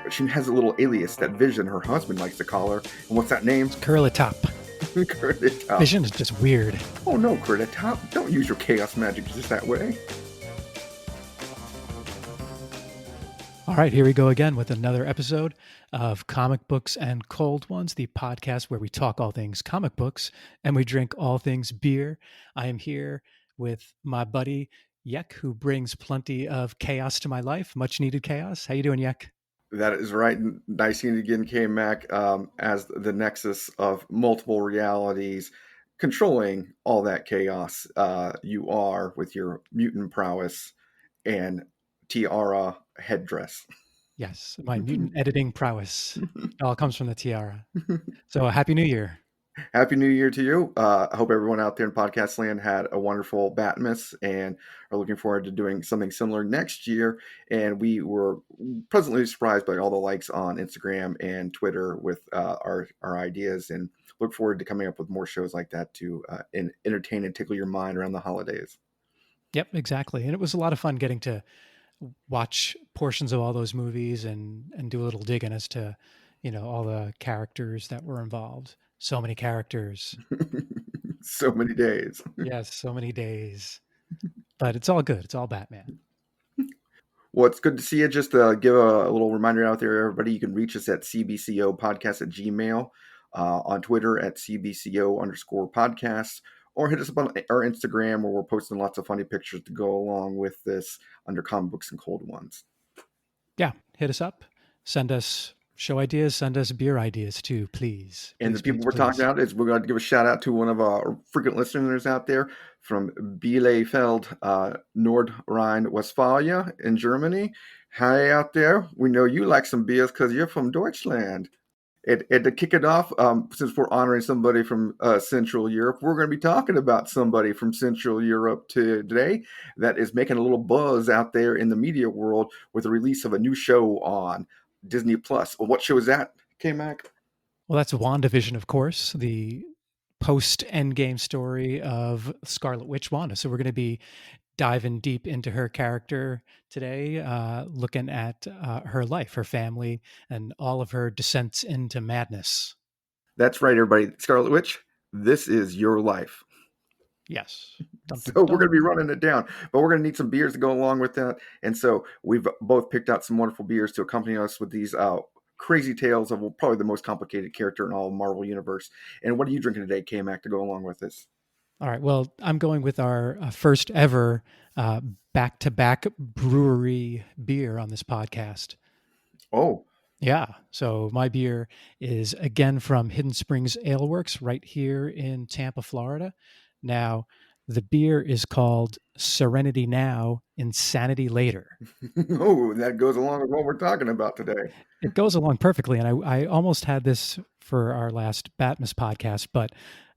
But she has a little alias that Vision, her husband, likes to call her. And what's that name? Curly Top. Curly Top. Vision is just weird. Oh no, Curly Top. Don't use your chaos magic just that way. All right, here we go again with another episode of Comic Books and Cold Ones, the podcast where we talk all things comic books and we drink all things beer. I am here with my buddy Yek, who brings plenty of chaos to my life, much needed chaos. How you doing, Yek? That is right. Nice seeing you again, KMac, as the nexus of multiple realities, controlling all that chaos you are with your mutant prowess and tiara headdress. Yes, my mutant editing prowess. It all comes from the tiara. So Happy New Year. Happy New Year to you. I hope everyone out there in podcast land had a wonderful Batmas and are looking forward to doing something similar next year. And we were pleasantly surprised by all the likes on Instagram and Twitter with our ideas, and look forward to coming up with more shows like that to entertain and tickle your mind around the holidays. Yep, exactly. And it was a lot of fun getting to watch portions of all those movies and do a little digging as to, all the characters that were involved. So many characters. So many days. Yes, so many days. But it's all good. It's all Batman. Well, it's good to see you. Just to give a little reminder out there, everybody, you can reach us at cbcopodcast@gmail, on Twitter at cbco_podcast, or hit us up on our Instagram, where we're posting lots of funny pictures to go along with this under Comic Books and Cold Ones. Yeah, hit us up. Send us show ideas, send us beer ideas too, please. And the people we're talking about is we're going to give a shout out to one of our frequent listeners out there from Bielefeld, Nordrhein-Westphalia in Germany. Hi out there. We know you like some beers because you're from Deutschland. And to kick it off, since we're honoring somebody from Central Europe, we're going to be talking about somebody from Central Europe today that is making a little buzz out there in the media world with the release of a new show on Disney Plus. Well, what show is that, KMac? Well, that's WandaVision, of course, the post-Endgame story of Scarlet Witch Wanda. So we're going to be diving deep into her character today, looking at her life, her family, and all of her descents into madness. That's right, everybody. Scarlet Witch, this is your life. Yes. So we're going to be running it down, but we're going to need some beers to go along with that. And so we've both picked out some wonderful beers to accompany us with these crazy tales of probably the most complicated character in all of Marvel Universe. And what are you drinking today, KMac, to go along with this? All right. Well, I'm going with our first ever back-to-back brewery beer on this podcast. Oh. Yeah. So my beer is again from Hidden Springs Ale Works right here in Tampa, Florida. Now, the beer is called Serenity Now, Insanity Later. Oh, that goes along with what we're talking about today. It goes along perfectly. And I almost had this for our last Batmas podcast, but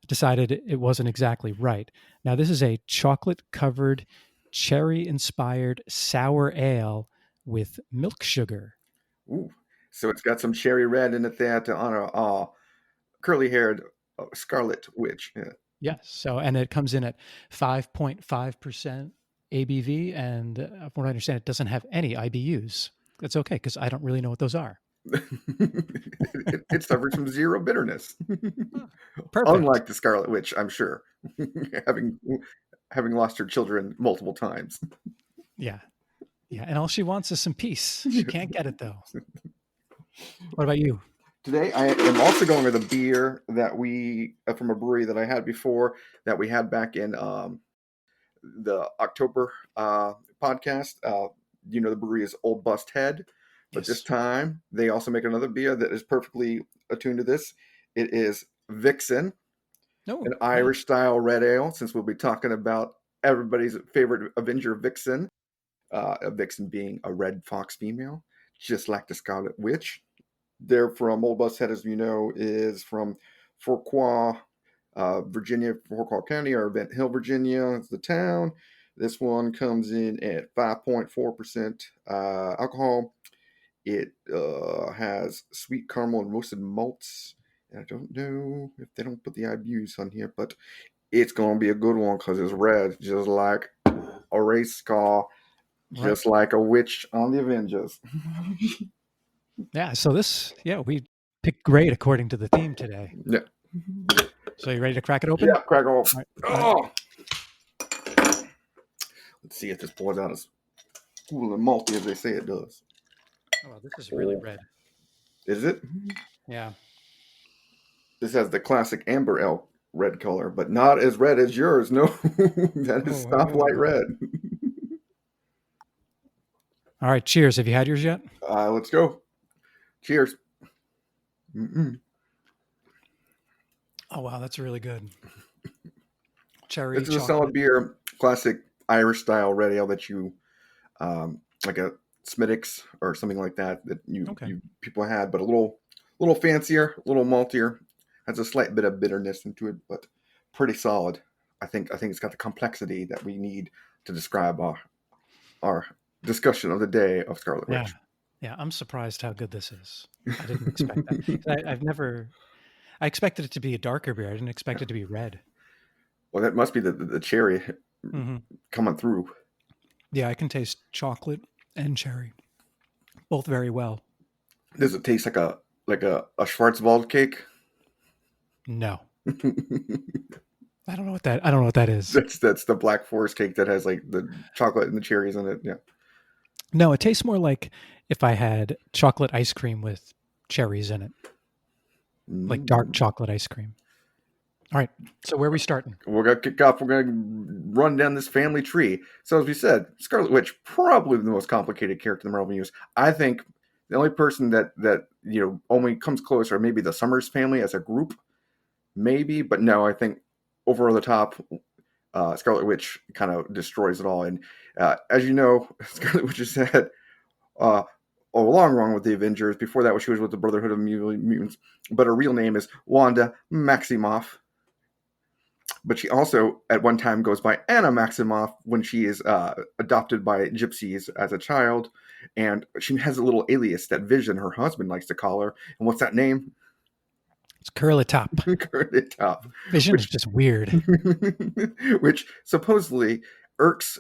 decided it wasn't exactly right. Now, this is a chocolate-covered, cherry-inspired sour ale with milk sugar. Ooh. So it's got some cherry red in it there to honor curly-haired Scarlet Witch. Yeah. Yes. So, and it comes in at 5.5% ABV. And from what I understand, it doesn't have any IBUs. That's okay, because I don't really know what those are. It suffers from zero bitterness. Perfect. Unlike the Scarlet Witch, I'm sure, having lost her children multiple times. Yeah. Yeah. And all she wants is some peace. She can't get it, though. What about you? Today, I am also going with a beer that we, from a brewery that I had before, that we had back in the October podcast. The brewery is Old Bust Head, but This time they also make another beer that is perfectly attuned to this. It is Vixen, an Irish style red ale, since we'll be talking about everybody's favorite Avenger, Vixen. Vixen being a red fox female, just like the Scarlet Witch. They're from Old Bust Head, as you know, is from Fuqua, Virginia, Fuqua County, or Event Hill, Virginia is the town. This one comes in at 5.4% alcohol. It has sweet caramel and roasted malts. And I don't know if they don't put the IBUs on here, but it's going to be a good one because it's red, just like a race car. Just like a witch on the Avengers. Yeah. So we picked great according to the theme today. Yeah. So you ready to crack it open? Yeah, crack off. All right. Oh! Let's see if this pours out as cool and malty as they say it does. Oh, well, this is really red. Is it? Yeah. This has the classic amber elk red color, but not as red as yours. No, that is stoplight red. All right. Cheers. Have you had yours yet? Let's go. Cheers. Mm-mm. Oh, wow. That's really good. Cherry. This is a solid beer, classic Irish style red ale that you, like a Smittix or something like that you people had, but a little fancier, a little maltier. Has a slight bit of bitterness into it, but pretty solid. I think it's got the complexity that we need to describe our discussion of the day of Scarlet Witch. Yeah, I'm surprised how good this is. I didn't expect that. I expected it to be a darker beer. I didn't expect it to be red. Well, that must be the cherry coming through. Yeah, I can taste chocolate and cherry, both very well. Does it taste like a Schwarzwald cake? No. I don't know what that is. That's the Black Forest cake that has like the chocolate and the cherries in it. Yeah. No, it tastes more like if I had chocolate ice cream with cherries in it. Like dark chocolate ice cream. All right. So where are we starting? We're going to kick off. We're going to run down this family tree. So as we said, Scarlet Witch, probably the most complicated character in the Marvel Universe. I think the only person that only comes close are maybe the Summers family as a group. Maybe, but no, I think over the top, Scarlet Witch kind of destroys it all. And as you know, Scarlet Witch has had a long run with the Avengers. Before that, she was with the Brotherhood of Mutants. But her real name is Wanda Maximoff. But she also, at one time, goes by Anna Maximoff when she is adopted by Gypsies as a child. And she has a little alias that Vision, her husband, likes to call her. And what's that name? It's Curly Top. Curly Top. Vision is just weird. Which supposedly irks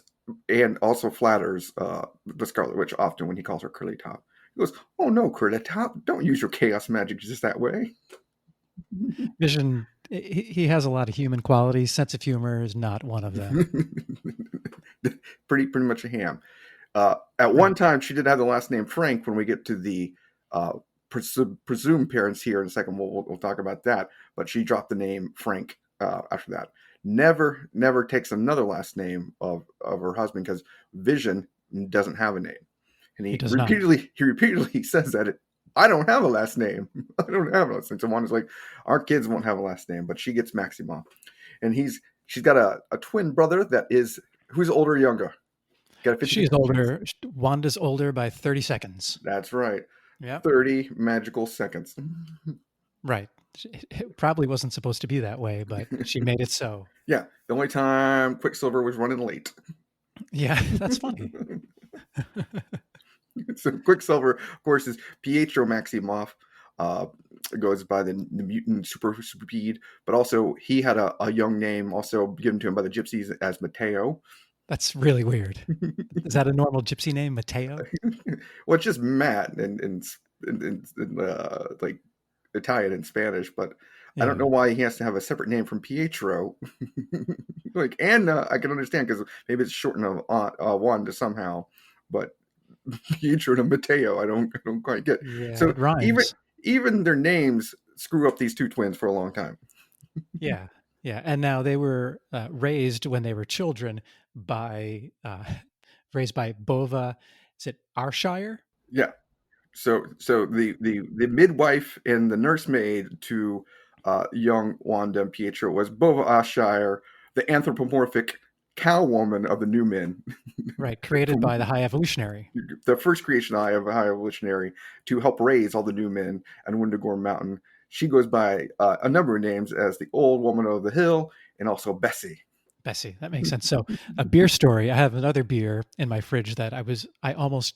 and also flatters the Scarlet Witch often when he calls her Curly Top. He goes, "Oh no, Curly Top, don't use your chaos magic just that way." Vision, he has a lot of human qualities. Sense of humor is not one of them. pretty much a ham. At one time, she did have the last name Frank. When we get to the presumed parents here in a second, we'll talk about that. But she dropped the name Frank after that. Never takes another last name of her husband because Vision doesn't have a name, and he repeatedly says that I don't have a last name. I don't have a last name. So Wanda's like, our kids won't have a last name, but she gets Maximoff, and she's got a twin brother who's older or younger. She's older. Wanda's older by 30 seconds. That's right. Yeah. 30 magical seconds. Right. It probably wasn't supposed to be that way, but she made it so. Yeah. The only time Quicksilver was running late. Yeah, that's funny. So Quicksilver, of course, is Pietro Maximoff. Goes by the mutant super speed, but also he had a young name also given to him by the Gypsies as Mateo. That's really weird. Is that a normal Gypsy name, Mateo? Well, it's just Matt in like Italian and Spanish, but I don't know why he has to have a separate name from Pietro. Like Anna, I can understand because maybe it's shortened of Wanda somehow, but Pietro to Mateo, I don't quite get. Yeah, so it rhymes. Even their names screw up these two twins for a long time. Yeah. And now they were raised when they were children raised by Bova. Is it Ayrshire? Yeah. So the midwife and the nursemaid to young Wanda and Pietro was Bova Ayrshire, the anthropomorphic cow woman of the New Men. Right, created by the High Evolutionary. The first creation of the High Evolutionary to help raise all the New Men on Wundagore Mountain. She goes by a number of names as the Old Woman of the Hill and also Bessie. Bessie, that makes sense. So a beer story. I have another beer in my fridge that I almost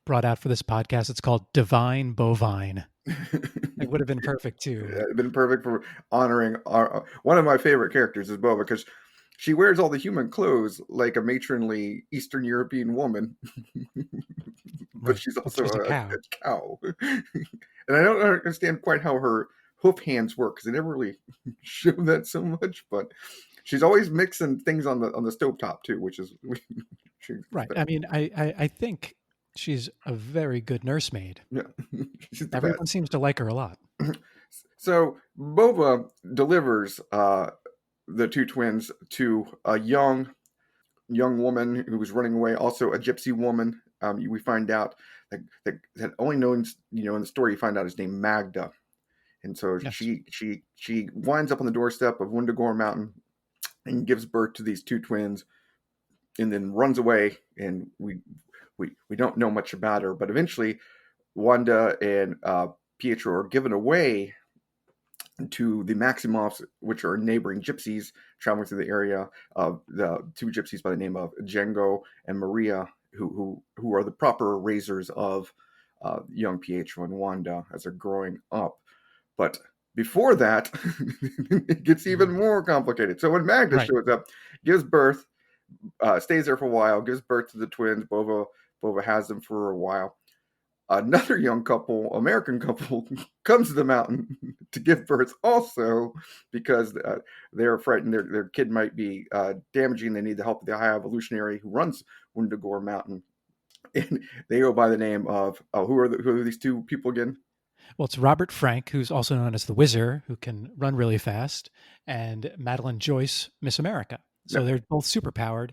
brought out for this podcast. It's called Divine Bovine. It would have been perfect too. Yeah, it'd been perfect for honoring one of my favorite characters is Bova, because she wears all the human clothes like a matronly Eastern European woman, but Right. she's But also she's a a cow. cow. And I don't understand quite how her hoof hands work because they never really show that so much. But she's always mixing things on the stovetop too, which is Right. I mean, I think she's a very good nursemaid. yeah, she's the Everyone best. seems to like her a lot. So Bova delivers the two twins to a young woman who was running away, also a gypsy woman. We find out that only known, in the story, you find out his name Magda, and so Yes. she winds up on the doorstep of Wundagore Mountain and gives birth to these two twins, and then runs away. And we don't know much about her, but eventually Wanda and Pietro are given away to the Maximoffs, which are neighboring gypsies traveling through the area. The two gypsies by the name of Django and Marya, who are the proper raisers of young Pietro and Wanda as they're growing up. But before that, it gets even Mhm. more complicated. So when Magnus Right. shows up, gives birth, stays there for a while, gives birth to the twins. Bova has them for a while. Another young couple, American couple, comes to the mountain to give birth also because they're frightened their kid might be damaging. They need the help of the high evolutionary who runs Wundagore Mountain. And they go by the name of, who are these two people again? Well, it's Robert Frank, who's also known as the Whizzer, who can run really fast, and Madeline Joyce, Miss America. No, So they're both superpowered,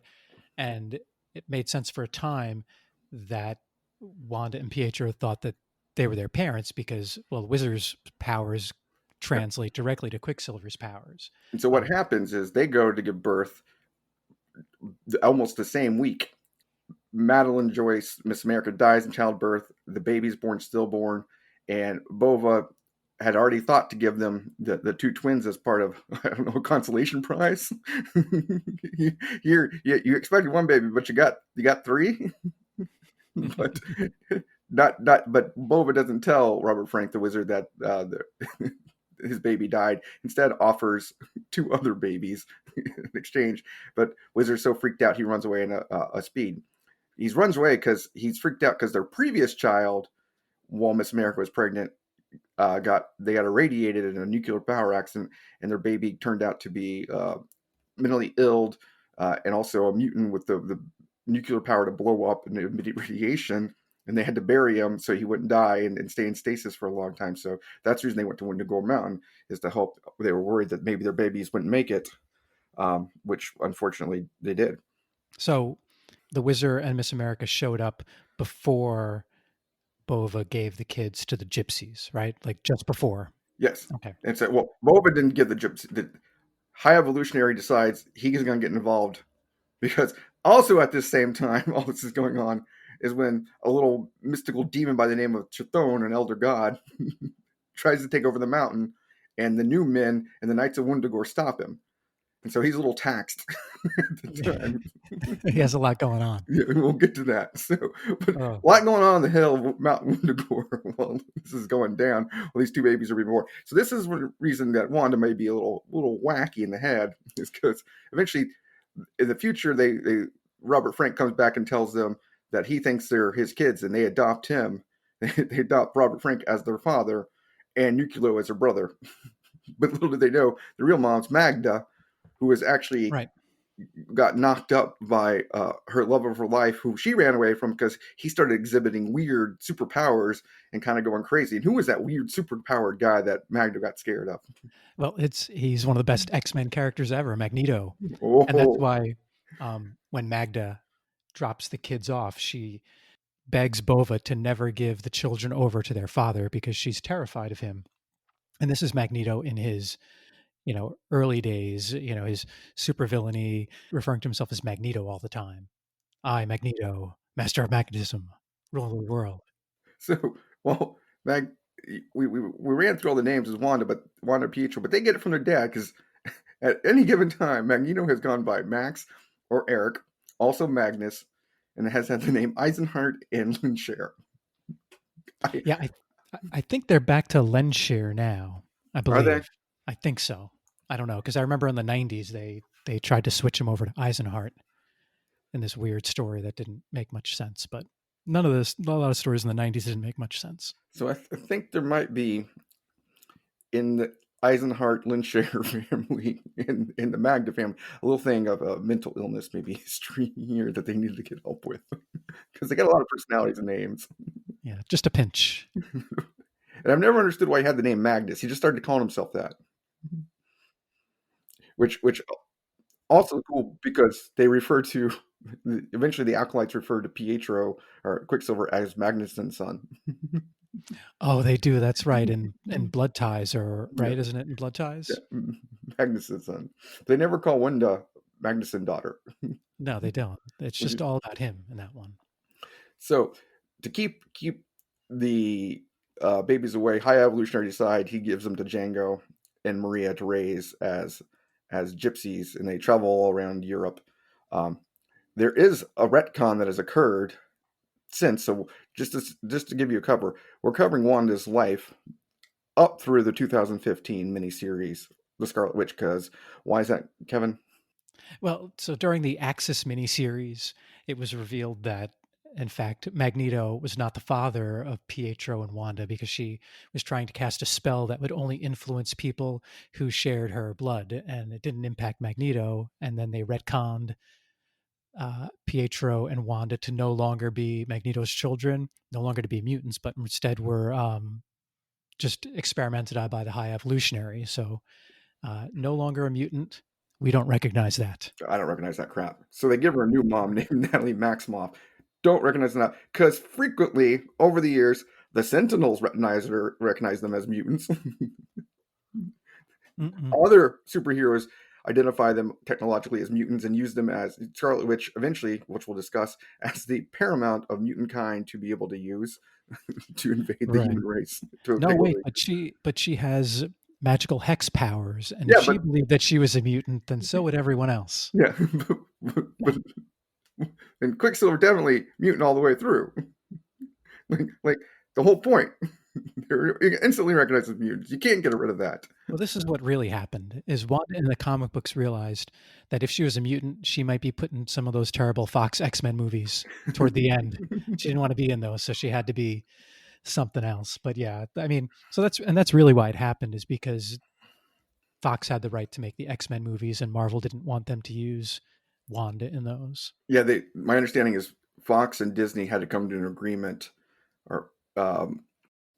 and it made sense for a time that Wanda and Pietro thought that they were their parents because, well, Whizzer's powers no. translate directly to Quicksilver's powers. And so what Um, happens is they go to give birth almost the same week. Madeline Joyce, Miss America, dies in childbirth. The baby's born stillborn, and Bova had already thought to give them the two twins as part of I don't know a consolation prize. Here, you expected one baby, but you got three. But not but Bova doesn't tell Robert Frank the Wizard that his baby died. Instead, offers two other babies in exchange. But Wizard's so freaked out he runs away in a speed. He runs away because he's freaked out because their previous child, while Miss America was pregnant, got irradiated in a nuclear power accident, and their baby turned out to be mentally ill and also a mutant with the nuclear power to blow up and emit radiation. And they had to bury him so he wouldn't die and stay in stasis for a long time. So that's the reason they went to Wundagore Mountain, is to help. They were worried that maybe their babies wouldn't make it, which unfortunately they did. so the Whizzer and Miss America showed up before Bova gave the kids to the gypsies, right? Like just before. Yes. Okay. And so, well, Boba didn't get the gypsy. The High Evolutionary decides he's going to get involved because also at this same time, all this is going on is when a little mystical demon by the name of Chthon, an elder god, tries to take over the mountain, and the new men and the Knights of Wundagore stop him. And so he's a little taxed at the time. He has a lot going on. Yeah, we'll get to that. So, but a Oh, lot going on the hill of Mount Wundagore while this is going down. Well, these two babies are being born. So this is one reason that Wanda may be a little wacky in the head, is because eventually, in the future, they Robert Frank comes back and tells them that he thinks they're his kids, and they adopt him. They adopt Robert Frank as their father, and Nuklo as their brother. But little did they know, the real mom's Magda, who is actually right. got knocked up by her love of her life, who she ran away from because he started exhibiting weird superpowers and kind of going crazy. And who was that weird superpowered guy that Magda got scared of? Well, he's one of the best X-Men characters ever, Magneto. And that's Oh, why when Magda drops the kids off, she begs Bova to never give the children over to their father because she's terrified of him. And this is Magneto in his, early days, his supervillainy, referring to himself as Magneto all the time. I, Magneto, master of magnetism, rule the world. so well, Mag, we ran through all the names as Wanda Pietro, but they get it from their dad because at any given time, Magneto has gone by Max or Erik, also Magnus, and has had the name Eisenhardt and Lehnsherr. Yeah, I think they're back to Lehnsherr now. I Are they? believe. I think so. I don't know because I remember in the '90s they they tried to switch him over to Eisenhardt in this weird story that didn't make much sense. But a lot of stories in the 90s didn't make much sense. So I think there might be in the Eisenhardt Lehnsherr family, in the Magda family, a little thing of a mental illness, maybe history here that they needed to get help with because they got a lot of personalities and names. Yeah, just a pinch. And I've never understood why he had the name Magnus. He just started calling himself that, which also cool because they refer to eventually the acolytes refer to Pietro or Quicksilver as Magnus's son. Oh, they do. That's right. In Blood Ties, or Yeah. right, isn't it? In Blood Ties. Yeah. Magnus's son. They never call Wanda Magnus's daughter. No, they don't. It's just all about him in that one. So to keep the babies away, High Evolutionary decide he gives them to Django and Marya to raise as gypsies, and they travel all around Europe. There is a retcon that has occurred since. So just to give you a cover, we're covering Wanda's life up through the 2015 miniseries, The Scarlet Witch. Because why is that, Kevin? Well, so during the Axis miniseries, it was revealed that, in fact, Magneto was not the father of Pietro and Wanda because she was trying to cast a spell that would only influence people who shared her blood, and it didn't impact Magneto. And then they retconned Pietro and Wanda to no longer be Magneto's children, no longer to be mutants, but instead were just experimented on by the High Evolutionary. So no longer a mutant. We don't recognize that. I don't recognize that crap. So they give her a new mom named Natalie Maximoff. Don't recognize that because frequently over the years the Sentinels recognize them as mutants. Other superheroes identify them technologically as mutants and use them as Scarlet Witch eventually, which we'll discuss, as the paramount of mutant kind to be able to use to invade the human race. No, wait, but she has magical hex powers, and if she believed that she was a mutant, then so would everyone else. Yeah, and Quicksilver definitely mutant all the way through. like the whole point. They're instantly recognized as mutants. You can't get rid of that. Well, this is what really happened, is Wanda in the comic books realized that if she was a mutant, she might be put in some of those terrible Fox X-Men movies toward the end. She didn't want to be in those, so she had to be something else. But yeah, I mean, so that's really why it happened, is because Fox had the right to make the X-Men movies and Marvel didn't want them to use Wanda in those. Yeah, my understanding is Fox and Disney had to come to an agreement or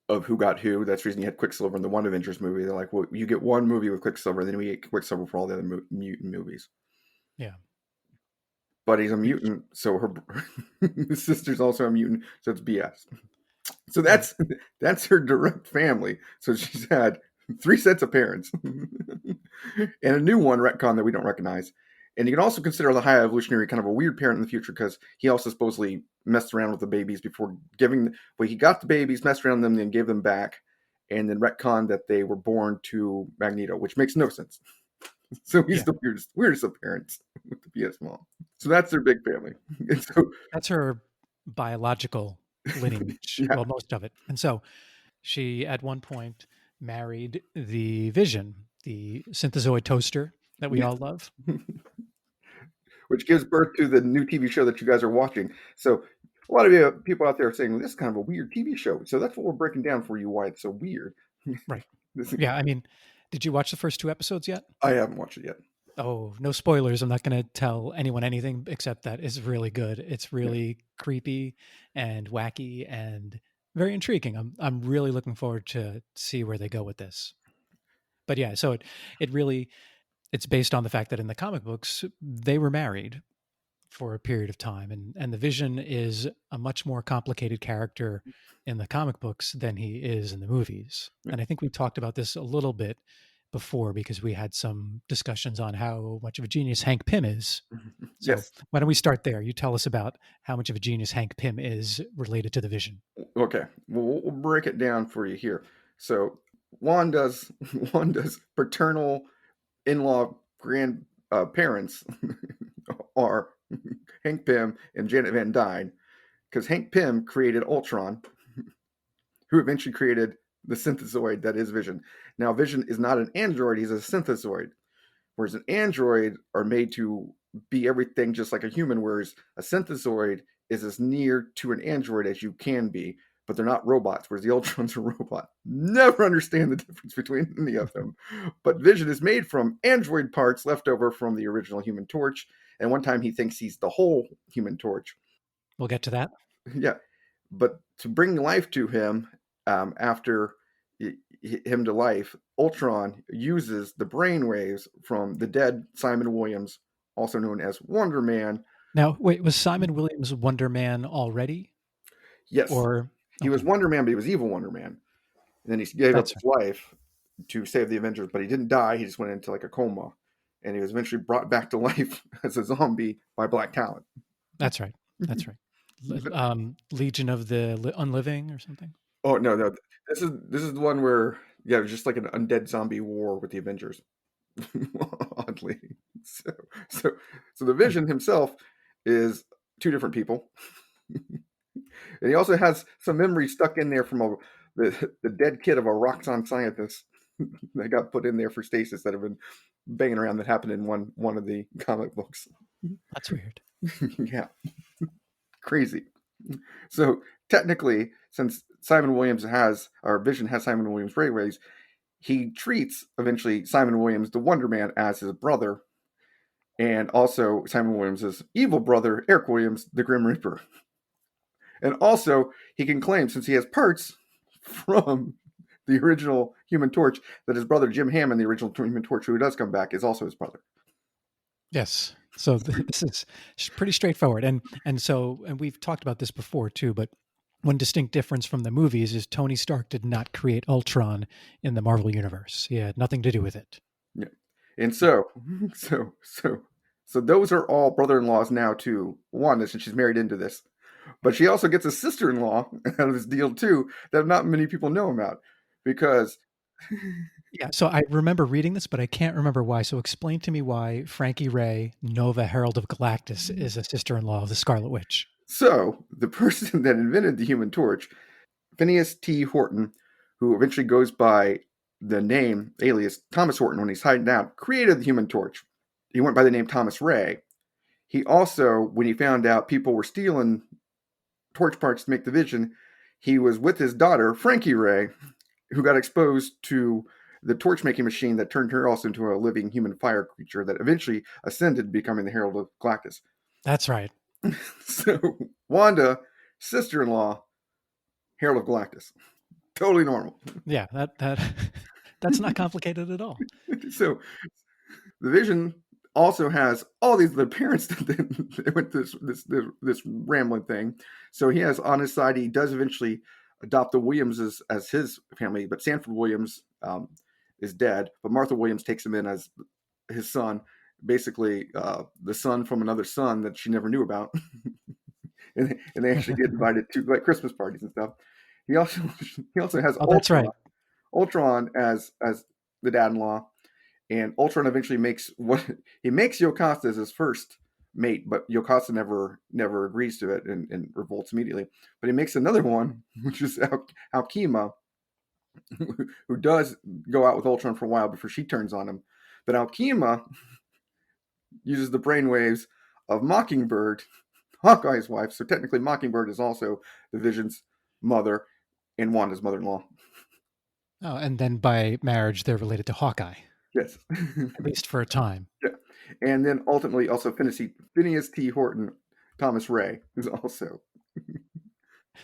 of who got who. That's the reason you had Quicksilver in the WandaVision movie. They're like, well, you get one movie with Quicksilver, and then we get Quicksilver for all the other mutant movies. Yeah. But he's a mutant, so her his sister's also a mutant, so it's BS. So that's her direct family. So she's had 3 sets of parents and a new one, retcon, that we don't recognize. And you can also consider the High Evolutionary kind of a weird parent in the future because he also supposedly messed around with the babies before giving. Well, he got the babies, messed around with them, then gave them back, and then retconned that they were born to Magneto, which makes no sense. So he's the weirdest of parents with the PS mom. So that's their big family. And so that's her biological lineage. Well, most of it. And so she at one point married the Vision, the synthezoid toaster that we all love. Which gives birth to the new TV show that you guys are watching. So a lot of you people out there are saying, well, this is kind of a weird TV show. So that's what we're breaking down for you, why it's so weird. Right. Yeah, I mean, did you watch the first 2 episodes yet? I haven't watched it yet. Oh, no spoilers. I'm not going to tell anyone anything except that it's really good. It's really creepy and wacky and very intriguing. I'm really looking forward to see where they go with this. But yeah, so it's based on the fact that in the comic books, they were married for a period of time. And the Vision is a much more complicated character in the comic books than he is in the movies. And I think we talked about this a little bit before because we had some discussions on how much of a genius Hank Pym is. So why don't we start there? You tell us about how much of a genius Hank Pym is related to the Vision. Okay, we'll break it down for you here. So Wanda's paternal in-law grandparents are Hank Pym and Janet Van Dyne, because Hank Pym created Ultron, who eventually created the synthezoid that is Vision. Now, Vision is not an android, he's a synthezoid. whereas an android are made to be everything just like a human, whereas a synthezoid is as near to an android as you can be, but they're not robots, whereas the Ultrons are robot. Never understand the difference between any of them. But Vision is made from android parts left over from the original Human Torch, and one time he thinks he's the whole Human Torch. We'll get to that. Yeah, but to bring life to him, after him to life, Ultron uses the brainwaves from the dead Simon Williams, also known as Wonder Man. Now, wait, was Simon Williams Wonder Man already? Yes, Or he was Wonder Man, but he was evil Wonder Man. And then he gave up his life to save the Avengers, but he didn't die. He just went into like a coma, and he was eventually brought back to life as a zombie by Black Talent. That's right. That's right. Legion of the Unliving or something. Oh no! This is the one where it was just like an undead zombie war with the Avengers. Oddly, so the Vision himself is two different people, and he also has some memories stuck in there from the dead kid of a Roxxon scientist that got put in there for stasis that have been banging around, that happened in one of the comic books. That's weird. Yeah, crazy. So technically, since Vision has Simon Williams' brainwaves, he treats eventually Simon Williams, the Wonder Man, as his brother, and also Simon Williams' evil brother, Erik Williams, the Grim Reaper. And also, he can claim, since he has parts from the original Human Torch, that his brother Jim Hammond, the original Human Torch, who does come back, is also his brother. Yes. So this is pretty straightforward. And we've talked about this before too, but one distinct difference from the movies is Tony Stark did not create Ultron in the Marvel Universe. He had nothing to do with it. Yeah. And so those are all brother-in-laws now to Wanda, since she's married into this. But she also gets a sister-in-law out of this deal too that not many people know about, because yeah. So I remember reading this, but I can't remember why. So explain to me why Frankie Ray, Nova Herald of Galactus, is a sister-in-law of the Scarlet Witch. So the person that invented the Human Torch, Phineas T. Horton, who eventually goes by the name alias Thomas Horton when he's hiding out, created the Human Torch. He went by the name Thomas Ray. He also, when he found out people were stealing torch parts to make the Vision, he was with his daughter, Frankie Ray, who got exposed to the torch making machine that turned her also into a living human fire creature that eventually ascended, becoming the Herald of Galactus. That's right. So Wanda, sister-in-law, Herald of Galactus. Totally normal. Yeah, that's not complicated at all. So the Vision also has all these other parents that went this rambling thing. So he has on his side, he does eventually adopt the Williamses as his family, but Sanford Williams is dead, but Martha Williams takes him in as his son, basically the son from another son that she never knew about. and they actually get invited to like Christmas parties and stuff. He also has Ultron, that's right. Ultron as the dad-in-law, and Ultron eventually makes Yocasta as his first mate, but Yocasta never agrees to it and revolts immediately. But he makes another one, which is Alkema, who does go out with Ultron for a while before she turns on him. But Alkema uses the brainwaves of Mockingbird, Hawkeye's wife. So technically Mockingbird is also the Vision's mother and Wanda's mother-in-law. Oh, and then by marriage, they're related to Hawkeye. Yes. At least for a time. Yeah. And then ultimately also Phineas T. Horton, Thomas Ray is also.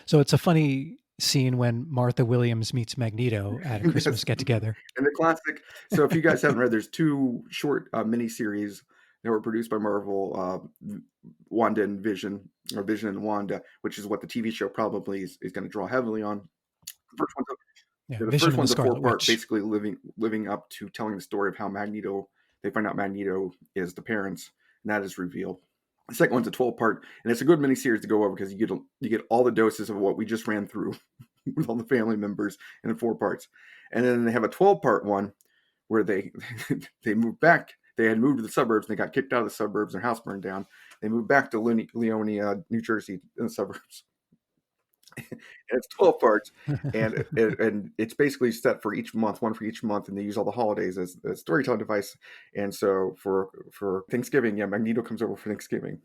So it's a funny scene when Martha Williams meets Magneto at a Christmas Yes. get-together. And the classic. So if you guys haven't read, there's two short miniseries that were produced by Marvel, Wanda and Vision, or Vision and Wanda, which is what the TV show probably is going to draw heavily on. The first one's a 4-part, basically living up to telling the story of how Magneto. They find out Magneto is the parents, and that is revealed. The second one's a 12-part, and it's a good miniseries to go over because you get all the doses of what we just ran through with all the family members in the 4 parts. And then they have a 12-part one where they moved back. They had moved to the suburbs, and they got kicked out of the suburbs. Their house burned down. They moved back to Leonia, New Jersey, in the suburbs. and it's 12 parts, and it's basically set for each month, one for each month, and they use all the holidays as a storytelling device. And so for Thanksgiving, yeah, Magneto comes over for Thanksgiving,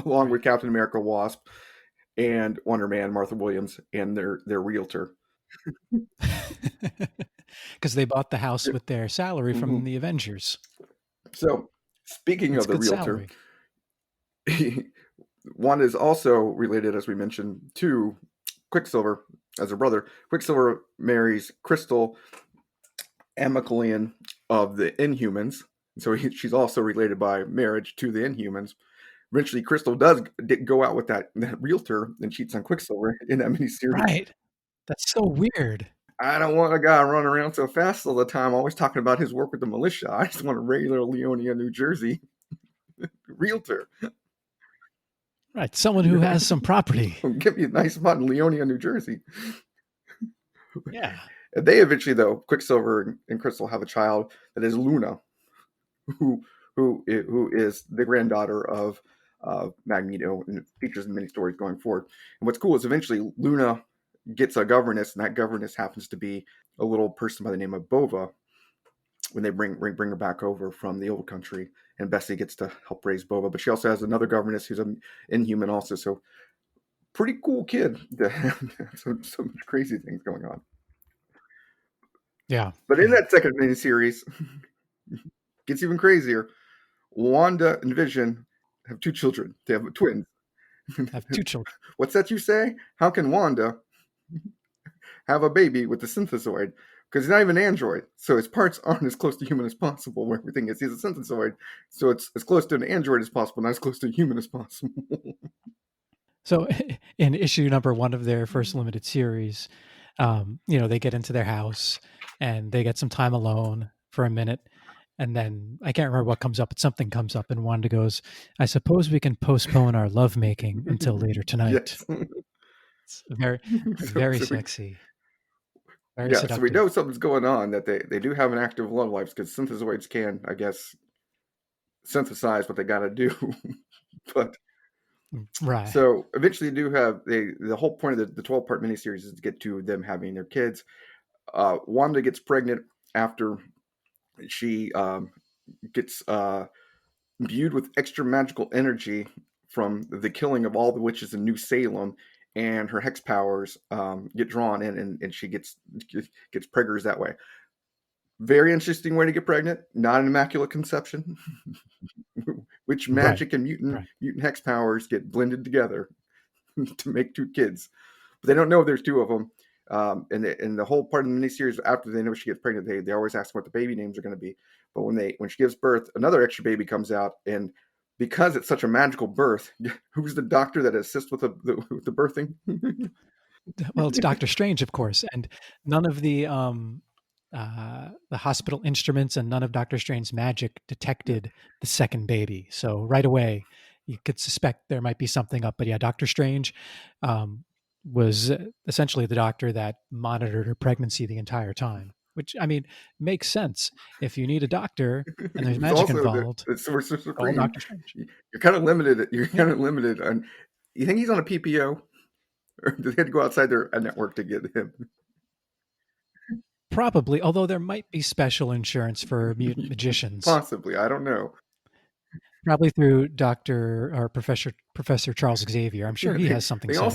along with Right. Captain America, Wasp, and Wonder Man, Martha Williams, and their realtor. Because they bought the house Yeah. with their salary from Mhm. the Avengers. So, speaking It's of the good realtor, salary. Wanda is also related, as we mentioned, to Quicksilver as a brother. Quicksilver marries Crystal, Amicalian of the Inhumans, so she's also related by marriage to the Inhumans. Eventually, Crystal does go out with that realtor and cheats on Quicksilver in that miniseries. Right. That's so weird. I don't want a guy running around so fast all the time, always talking about his work with the militia. I just want a regular Leonia, New Jersey realtor. Right. Someone who has some property. Give me a nice spot in Leonia, New Jersey. Yeah. They eventually, though, Quicksilver and Crystal have a child that is Luna, who who is the granddaughter of Magneto, and it features in many stories going forward. And what's cool is eventually Luna gets a governess, and that governess happens to be a little person by the name of Bova. When they bring her back over from the old country, and Bessie gets to help raise Bova, but she also has another governess who's an Inhuman also. So pretty cool kid to have so much crazy things going on. Yeah. But in Yeah. that second miniseries, gets even crazier. Wanda and Vision have two children. They have twins. Have two children. What's that you say? How can Wanda have a baby with a synthezoid? Because he's not even an android, so his parts aren't as close to human as possible. Where everything is, he's a synthezoid, so it's as close to an android as possible, not as close to a human as possible. So in issue number 1 of their first limited series, they get into their house and they get some time alone for a minute. And then I can't remember what comes up, but something comes up, and Wanda goes, "I suppose we can postpone our lovemaking until later tonight." Yes. It's very, so, very so we, sexy, very yeah, so we seductive. know something's going on, that they do have an active love life, because synthezoids can, I guess, synthesize what they got to do. But Right. so eventually, they do have the whole point of the 12-part miniseries is to get to them having their kids. Wanda gets pregnant after she gets imbued with extra magical energy from the killing of all the witches in New Salem, and her hex powers get drawn in, and she gets preggers that way. Very interesting way to get pregnant. Not an immaculate conception. Which Right. magic and mutant Right. hex powers get blended together to make two kids. But they don't know there's two of them. And the whole part of the miniseries, after they know she gets pregnant, they always ask what the baby names are going to be. But when she gives birth, another extra baby comes out, and because it's such a magical birth, who's the doctor that assists with the birthing? Well, it's Doctor Strange, of course, and none of the hospital instruments and none of Doctor Strange's magic detected the second baby. So right away, you could suspect there might be something up. But yeah, Doctor Strange was essentially the doctor that monitored her pregnancy the entire time. Which, I mean, makes sense. If you need a doctor and there's Who's magic also involved, the Sorcerer call Supreme. Doctor Strange. You're kind of limited. You're Yeah, kind of limited on. You think he's on a PPO, or do they have to go outside their network to get him? probably. Although there might be special insurance for mutant magicians. Possibly, I don't know. Probably through Doctor or Professor Charles Xavier. I'm sure Yeah, he has something they set up.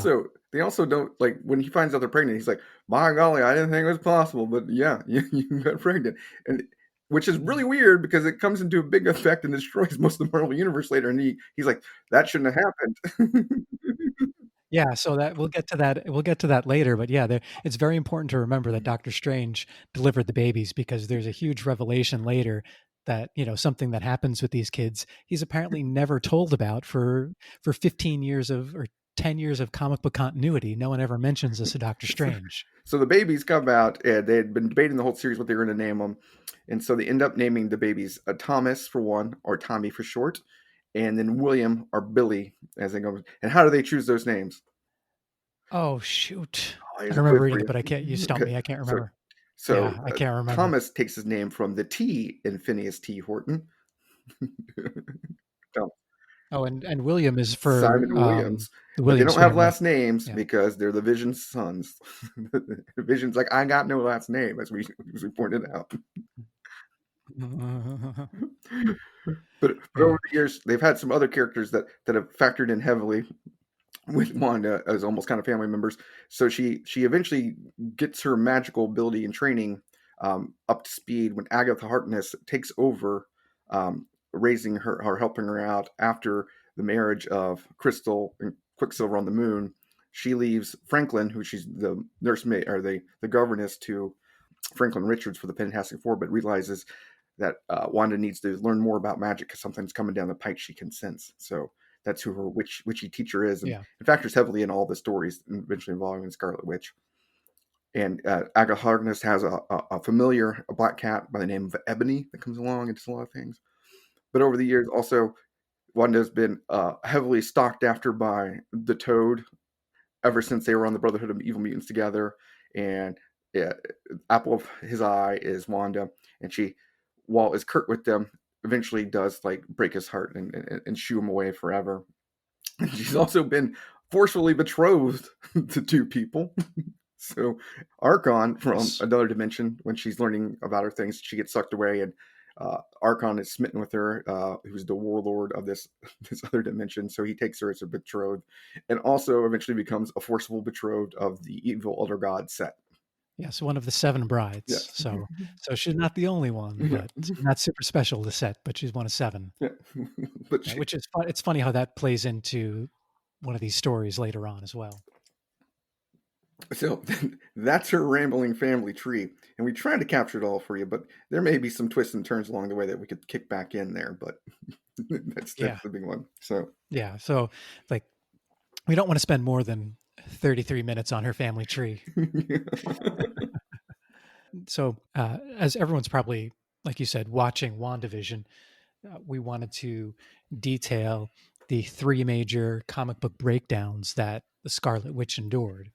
also don't, like, when he finds out they're pregnant. He's like, "My golly, I didn't think it was possible, but yeah, you got pregnant," and which is really weird because it comes into a big effect and destroys most of the Marvel universe later. And he's like, "That shouldn't have happened." Yeah, so that we'll get to that. We'll get to that later. But yeah, it's very important to remember that Doctor Strange delivered the babies because there's a huge revelation later that something that happens with these kids he's apparently never told about for 15 years of or 10 years of comic book continuity. No one ever mentions this to Doctor Strange. So the babies come out, and they had been debating the whole series what they were going to name them, and so they end up naming the babies Thomas for one, or Tommy for short, and then William or Billy as they go. And how do they choose those names? Oh shoot! Oh, I here's a remember quiz reading for it, you. but I can't. You stumped Okay, me. I can't so remember. so Yeah, I can't remember. Thomas takes his name from the T in Phineas T. Horton. Tom. Oh, and William is for Simon Williams. But they William's don't have family. last names Yeah. because they're the Vision's sons. Vision's like, I got no last name, as we pointed out. But over Yeah. the years, they've had some other characters that have factored in heavily with Wanda as almost kind of family members. So she eventually gets her magical ability and training up to speed when Agatha Harkness takes over, raising her or helping her out after the marriage of Crystal and Quicksilver on the moon. She leaves Franklin, who she's the nursemaid or the governess to Franklin Richards for the Fantastic Four, but realizes that Wanda needs to learn more about magic because something's coming down the pike she can sense. So that's who her witchy teacher is, and Yeah. it factors heavily in all the stories eventually involving Scarlet Witch. And Agatha Harkness has a familiar, a black cat by the name of Ebony that comes along and does a lot of things. But over the years, also, Wanda's been heavily stalked after by the Toad ever since they were on the Brotherhood of Evil Mutants together. And yeah, apple of his eye is Wanda, and she, while is Kurt with them, eventually does like break his heart and shoo him away forever. And she's also been forcefully betrothed to two people. So Archon from Yes. another dimension, when she's learning about her things, she gets sucked away, and Archon is smitten with her, who's the warlord of this other dimension. So he takes her as a betrothed, and also eventually becomes a forcible betrothed of the evil elder god Set. Yes, one of the 7 brides. Yes. So she's not the only one, Yeah. but not super special to Set, but she's one of 7. Yeah. But Yeah, she, which is fun. It's funny how that plays into one of these stories later on as well. so that's her rambling family tree, and we tried to capture it all for you, but there may be some twists and turns along the way that we could kick back in there, but that's Yeah. the big one. So Yeah. So like we don't want to spend more than 33 minutes on her family tree. So as everyone's probably, like you said, watching WandaVision, we wanted to detail the 3 major comic book breakdowns that the Scarlet Witch endured.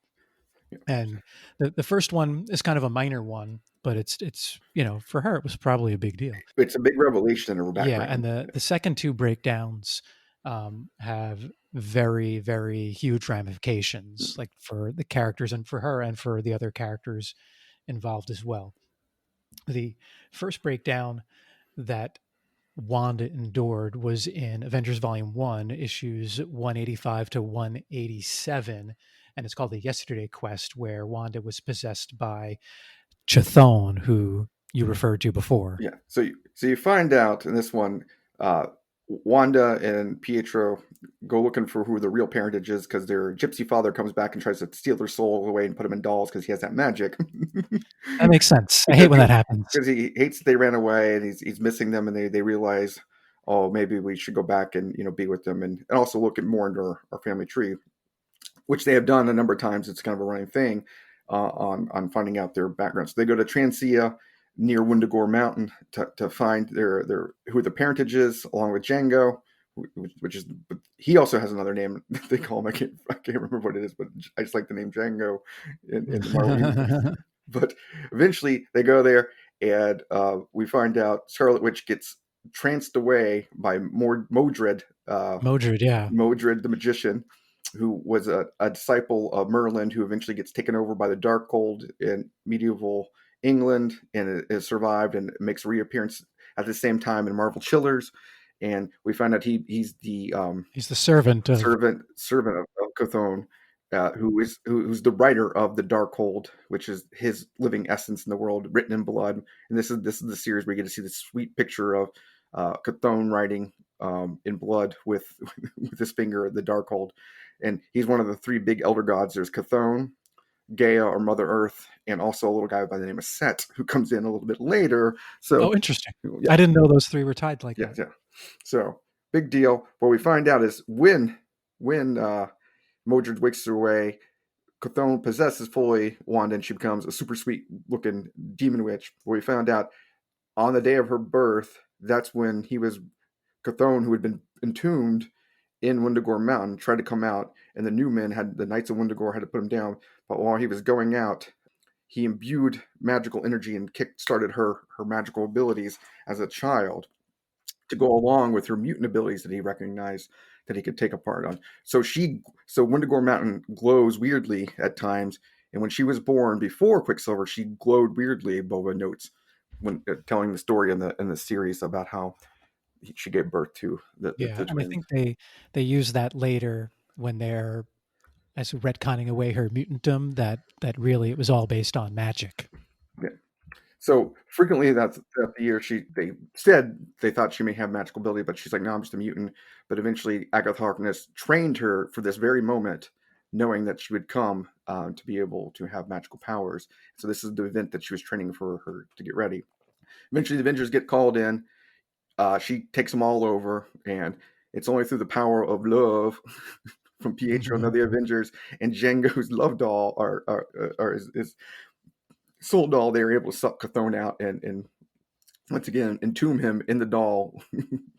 And the first one is kind of a minor one, but it's for her it was probably a big deal. it's a big revelation in her Yeah, and background. the second 2 breakdowns have very, very huge ramifications, like for the characters and for her and for the other characters involved as well. The first breakdown that Wanda endured was in Avengers Volume 1, issues 185 to 187, and it's called the Yesterday Quest, where Wanda was possessed by Chthon, who you referred to before. Yeah. So you find out in this one, uh, Wanda and Pietro go looking for who the real parentage is because their gypsy father comes back and tries to steal their soul away and put them in dolls because he has that magic. That makes sense. I hate because when he that happens. because he hates that they ran away and he's missing them, and they realize, oh, maybe we should go back and be with them, and also look at more into our family tree, which they have done a number of times. It's kind of a running thing on finding out their background. So they go to Transia near Wundagore Mountain to find their who the parentage is, along with Django, which is, but he also has another name they call him. I can't remember what it is, but I just like the name Django in the Marvel universe. But eventually they go there, and we find out Scarlet Witch gets tranced away by Modred. Modred, yeah. Modred the magician, who was a disciple of Merlin, who eventually gets taken over by the Darkhold in medieval England and has survived and makes a reappearance at the same time in Marvel Chillers. And we find out he's the He's the servant of servant of Chthon, who's the writer of the Darkhold, which is his living essence in the world, written in blood. And this is the series where you get to see the sweet picture of Chthon writing in blood with with his finger the Darkhold. And he's one of the 3 big elder gods. There's Chthon, Gaia or Mother Earth, and also a little guy by the name of Set, who comes in a little bit later. So Oh, interesting. yeah, I didn't know those 3 were tied like yeah, that. yeah. So big deal. What we find out is when Modred wakes her away, Chthon possesses fully Wanda, and she becomes a super sweet looking demon witch. What we found out on the day of her birth, that's when Chthon, who had been entombed in Wundagore Mountain, tried to come out, and the the Knights of Wundagore had to put him down. But while he was going out, he imbued magical energy and kick-started her magical abilities as a child. to go along with her mutant abilities that he recognized that he could take apart on. So Wendigo Mountain glows weirdly at times, and when she was born before Quicksilver, she glowed weirdly. Bova notes when telling the story in the series about how she gave birth to the and I twins. think they use that later when they're as retconning away her mutantdom that really it was all based on magic. Yeah. So frequently throughout the year, they said they thought she may have magical ability, but she's like, no, I'm just a mutant. But eventually, Agatha Harkness trained her for this very moment, knowing that she would come to be able to have magical powers. So this is the event that she was training for her to get ready. Eventually, the Avengers get called in. She takes them all over, and it's only through the power of love from Pietro and the Avengers and Django's love doll, or his soul doll, they were able to suck Chthon out and once again entomb him in the doll,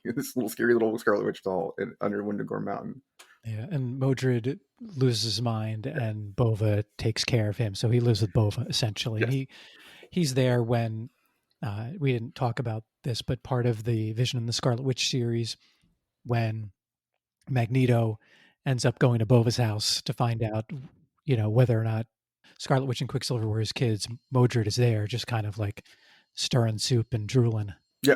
this little scary little Scarlet Witch doll under Wendigo Mountain. Yeah, and Modred loses his mind, and Bova takes care of him. So he lives with Bova essentially, Yes. and he's there when we didn't talk about this, but part of the Vision and the Scarlet Witch series, when Magneto ends up going to Bova's house to find out, whether or not Scarlet Witch and Quicksilver were his kids. Modred is there, just kind of like stirring soup and drooling. Yeah,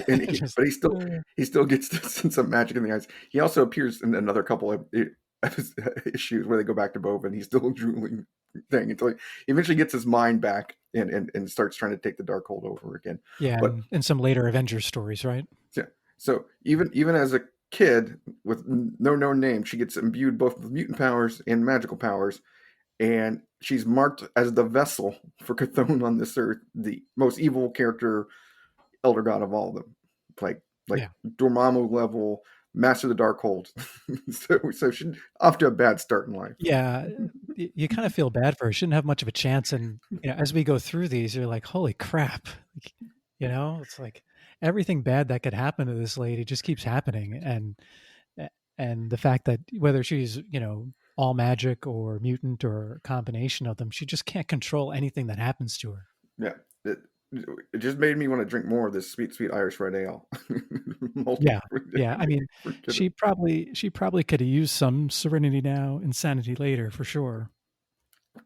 Just, but he still gets the sense of magic in the eyes. He also appears in another couple of issues where they go back to Bova, and he's still drooling thing until he eventually gets his mind back and starts trying to take the Darkhold over again. yeah, But in some later Avengers stories, right? yeah, so even as a kid with no known name, she gets imbued both with mutant powers and magical powers, and she's marked as the vessel for Chthon on this earth, the most evil character, elder god of all of them, like Yeah. Dormammu level, master of the Darkhold. so she's off to a bad start in life. Yeah, you kind of feel bad for her. She didn't have much of a chance, and as we go through these, you're like, "Holy crap!" Like, it's like everything bad that could happen to this lady just keeps happening, and the fact that whether she's all magic or mutant or a combination of them, she just can't control anything that happens to her. Yeah, it just made me want to drink more of this sweet, sweet Irish red ale. Yeah, yeah. I mean, she probably could have used some serenity now, insanity later, for sure.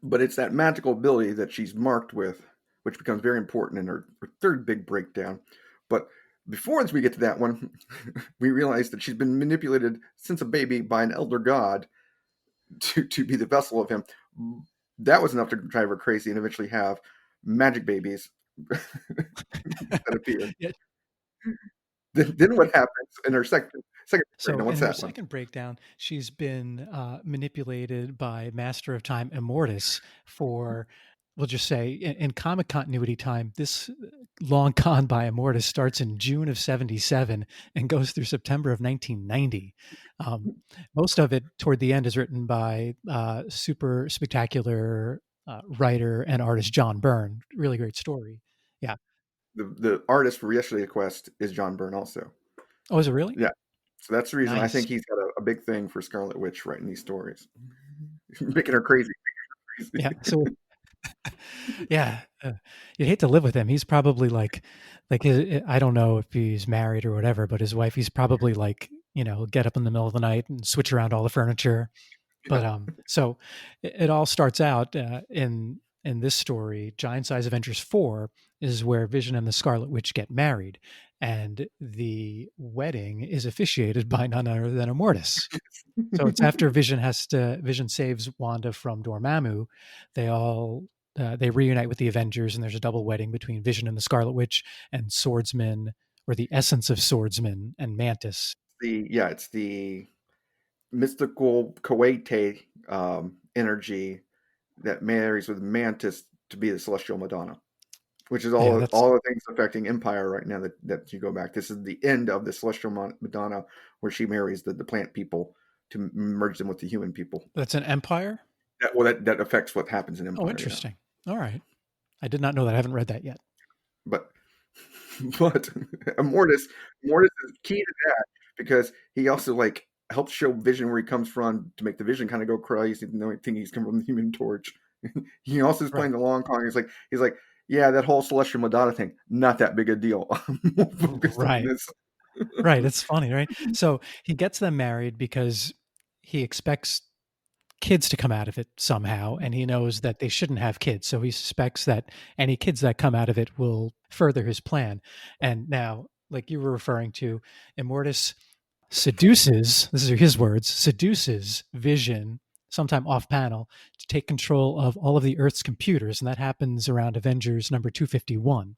But it's that magical ability that she's marked with, which becomes very important in her third big breakdown. But before we get to that one, we realize that she's been manipulated since a baby by an elder god to be the vessel of him. That was enough to drive her crazy and eventually have magic babies that appear. Yeah. Then what happens in her second So breakdown? What's in her that one? second breakdown, she's been manipulated by Master of Time Immortus for, we'll just say, in comic continuity time, this long con by Immortus starts in June of 77 and goes through September of 1990. Most of it toward the end is written by super spectacular writer and artist John Byrne. Really great story. Yeah. The artist for Yesterday's Quest is John Byrne also. Oh, is it really? Yeah. So that's the reason I Nice. think he's got a big thing for Scarlet Witch writing these stories. Making her crazy. Yeah. So yeah, you'd hate to live with him. He's probably like I don't know if he's married or whatever, but his wife, he's probably like, get up in the middle of the night and switch around all the furniture. But so it all starts out in this story. Giant Size Avengers 4 is where Vision and the Scarlet Witch get married, and the wedding is officiated by none other than Immortus. So it's after Vision saves Wanda from Dormammu. They reunite with the Avengers, and there's a double wedding between Vision and the Scarlet Witch and Swordsman, or the essence of Swordsman, and Mantis. It's the mystical Kuwaite energy that marries with Mantis to be the Celestial Madonna, which is all the things affecting Empire right now that you go back. This is the end of the Celestial Madonna, where she marries the plant people to merge them with the human people. That's an Empire? That affects what happens in Empire. Oh, interesting. Yeah. All right. I did not know that. I haven't read that yet. But Immortus is key to that because he also helps show Vision where he comes from to make the Vision kind of go crazy, knowing think he's come from the Human Torch. He also is playing the long con. He's like, yeah, that whole Celestial Madonna thing, not that big a deal. I'm more focused on Right. this. Right. It's funny, right? So he gets them married because he expects kids to come out of it somehow, and he knows that they shouldn't have kids. So he suspects that any kids that come out of it will further his plan. And now, like you were referring to, Immortus seduces, this is his words, seduces Vision sometime off panel to take control of all of the Earth's computers. And that happens around Avengers number 251.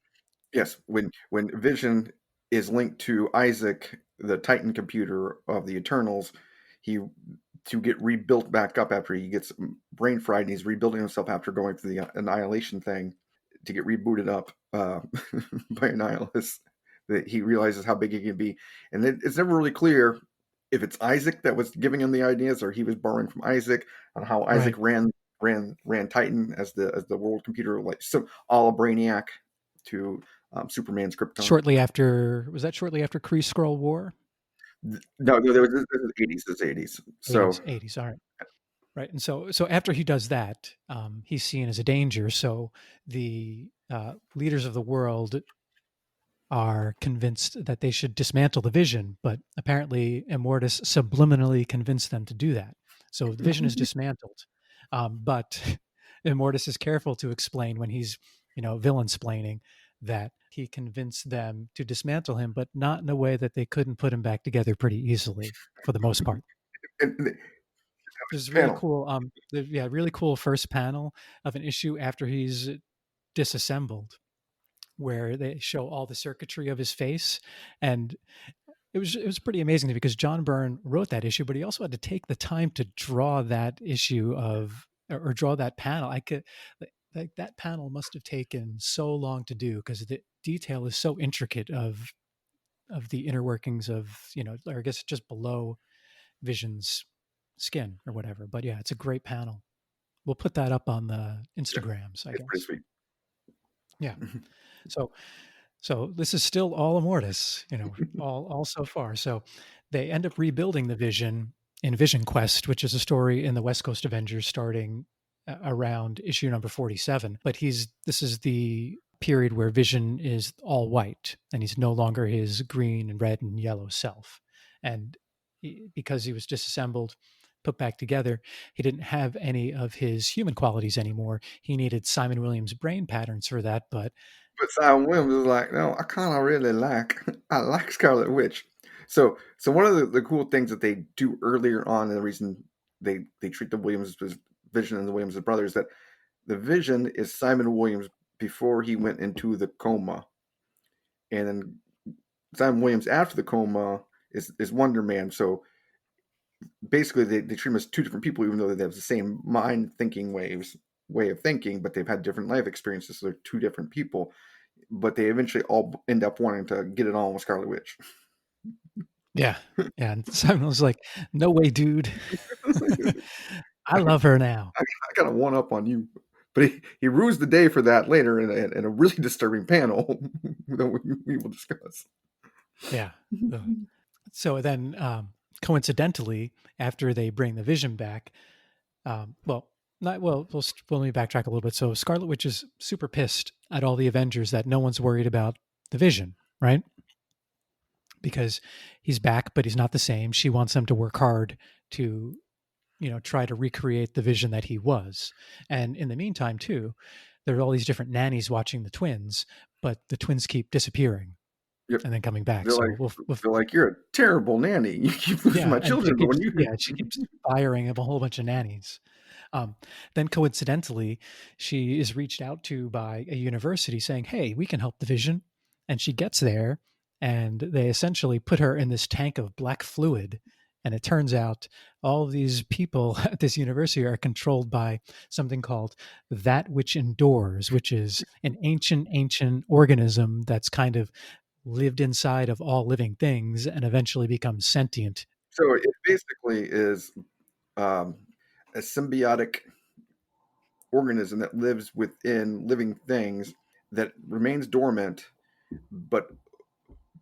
Yes, when Vision is linked to Isaac, the Titan computer of the Eternals, he to get rebuilt back up after he gets brain fried, and he's rebuilding himself after going through the annihilation thing to get rebooted up by Annihilus. That he realizes how big he can be, and it's never really clear if it's Isaac that was giving him the ideas or he was borrowing from Isaac on how Isaac Right. ran Titan as the world computer, like so all a Brainiac to Superman's Krypton. Was that shortly after Kree Skrull War? No, there was this is 80s. This is 80s. So 80s. All right. Right. And so after he does that, he's seen as a danger. So the leaders of the world are convinced that they should dismantle the Vision, but apparently Immortus subliminally convinced them to do that. So the Vision is dismantled. But Immortus is careful to explain when he's, villain-splaining that he convinced them to dismantle him, but not in a way that they couldn't put him back together pretty easily for the most part. and There's really panel. cool, really cool first panel of an issue after he's disassembled, where they show all the circuitry of his face, and it was pretty amazing because John Byrne wrote that issue, but he also had to take the time to draw that issue or draw that panel. I could like that panel must have taken so long to do because the detail is so intricate of the inner workings of or I guess just below Vision's skin or whatever. But yeah, it's a great panel. We'll put that up on the Yeah, Instagrams, I it's pretty guess. sweet. Yeah. So so this is still all Immortus, all so far. So they end up rebuilding the Vision in Vision Quest, which is a story in the West Coast Avengers starting around issue number 47. But this is the period where Vision is all white and he's no longer his green and red and yellow self. And because he was disassembled, put back together, he didn't have any of his human qualities anymore. He needed Simon Williams' brain patterns for that, but But Simon Williams is like, no, I kind of really I like Scarlet Witch. So one of the cool things that they do earlier on, and the reason they treat the Williams as Vision and the Williams as brothers, that the Vision is Simon Williams before he went into the coma, and then Simon Williams after the coma is Wonder Man. So basically, they treat him as two different people, even though they have the same mind thinking way of thinking, but they've had different life experiences. So they're two different people, but they eventually all end up wanting to get it on with Scarlet Witch. yeah. Yeah. And Simon was like, no way, dude. I love her now. I got a one up on you. But he rues the day for that later in a really disturbing panel that we will discuss. Yeah. So then, coincidentally, after they bring the Vision back, well, not well. Let me backtrack a little bit. So Scarlet Witch is super pissed at all the Avengers that no one's worried about the Vision, right? Because he's back, but he's not the same. She wants them to work hard to, try to recreate the Vision that he was. And in the meantime, too, there are all these different nannies watching the twins, but the twins keep disappearing Yep. and then coming back. They're So like, we'll they're like, you're a terrible nanny. You keep losing my and children, but when you she keeps firing up a whole bunch of nannies. Then coincidentally, she is reached out to by a university saying, "Hey, we can help the Vision," and she gets there, and they essentially put her in this tank of black fluid. And it turns out all of these people at this university are controlled by something called that which endures, which is an ancient organism that's kind of lived inside of all living things and eventually becomes sentient. so it basically is um, a symbiotic organism that lives within living things that remains dormant, but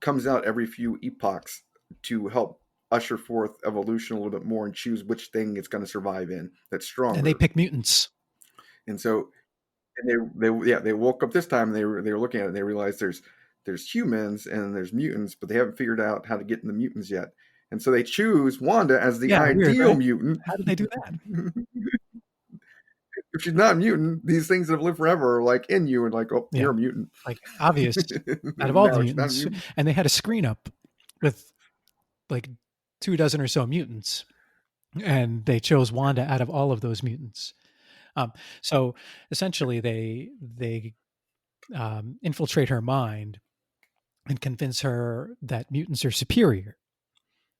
comes out every few epochs to help usher forth evolution a little bit more and choose which thing it's going to survive in that's And they stronger. pick mutants. And so And they woke up this time and they were looking at it and they realized there's humans and there's mutants, but they haven't figured out how to get in the mutants yet. And so they choose Wanda as the Yeah, weird, ideal right? mutant. How did they do that? If she's not a mutant, these things that have lived forever are like in you and like, oh, Yeah, you're a mutant. like obvious out of all the No, she's not a mutants, mutant. and they had a screen up with like 24 or so mutants, and they chose Wanda out of all of those mutants. So essentially, they infiltrate her mind and convince her that mutants are superior.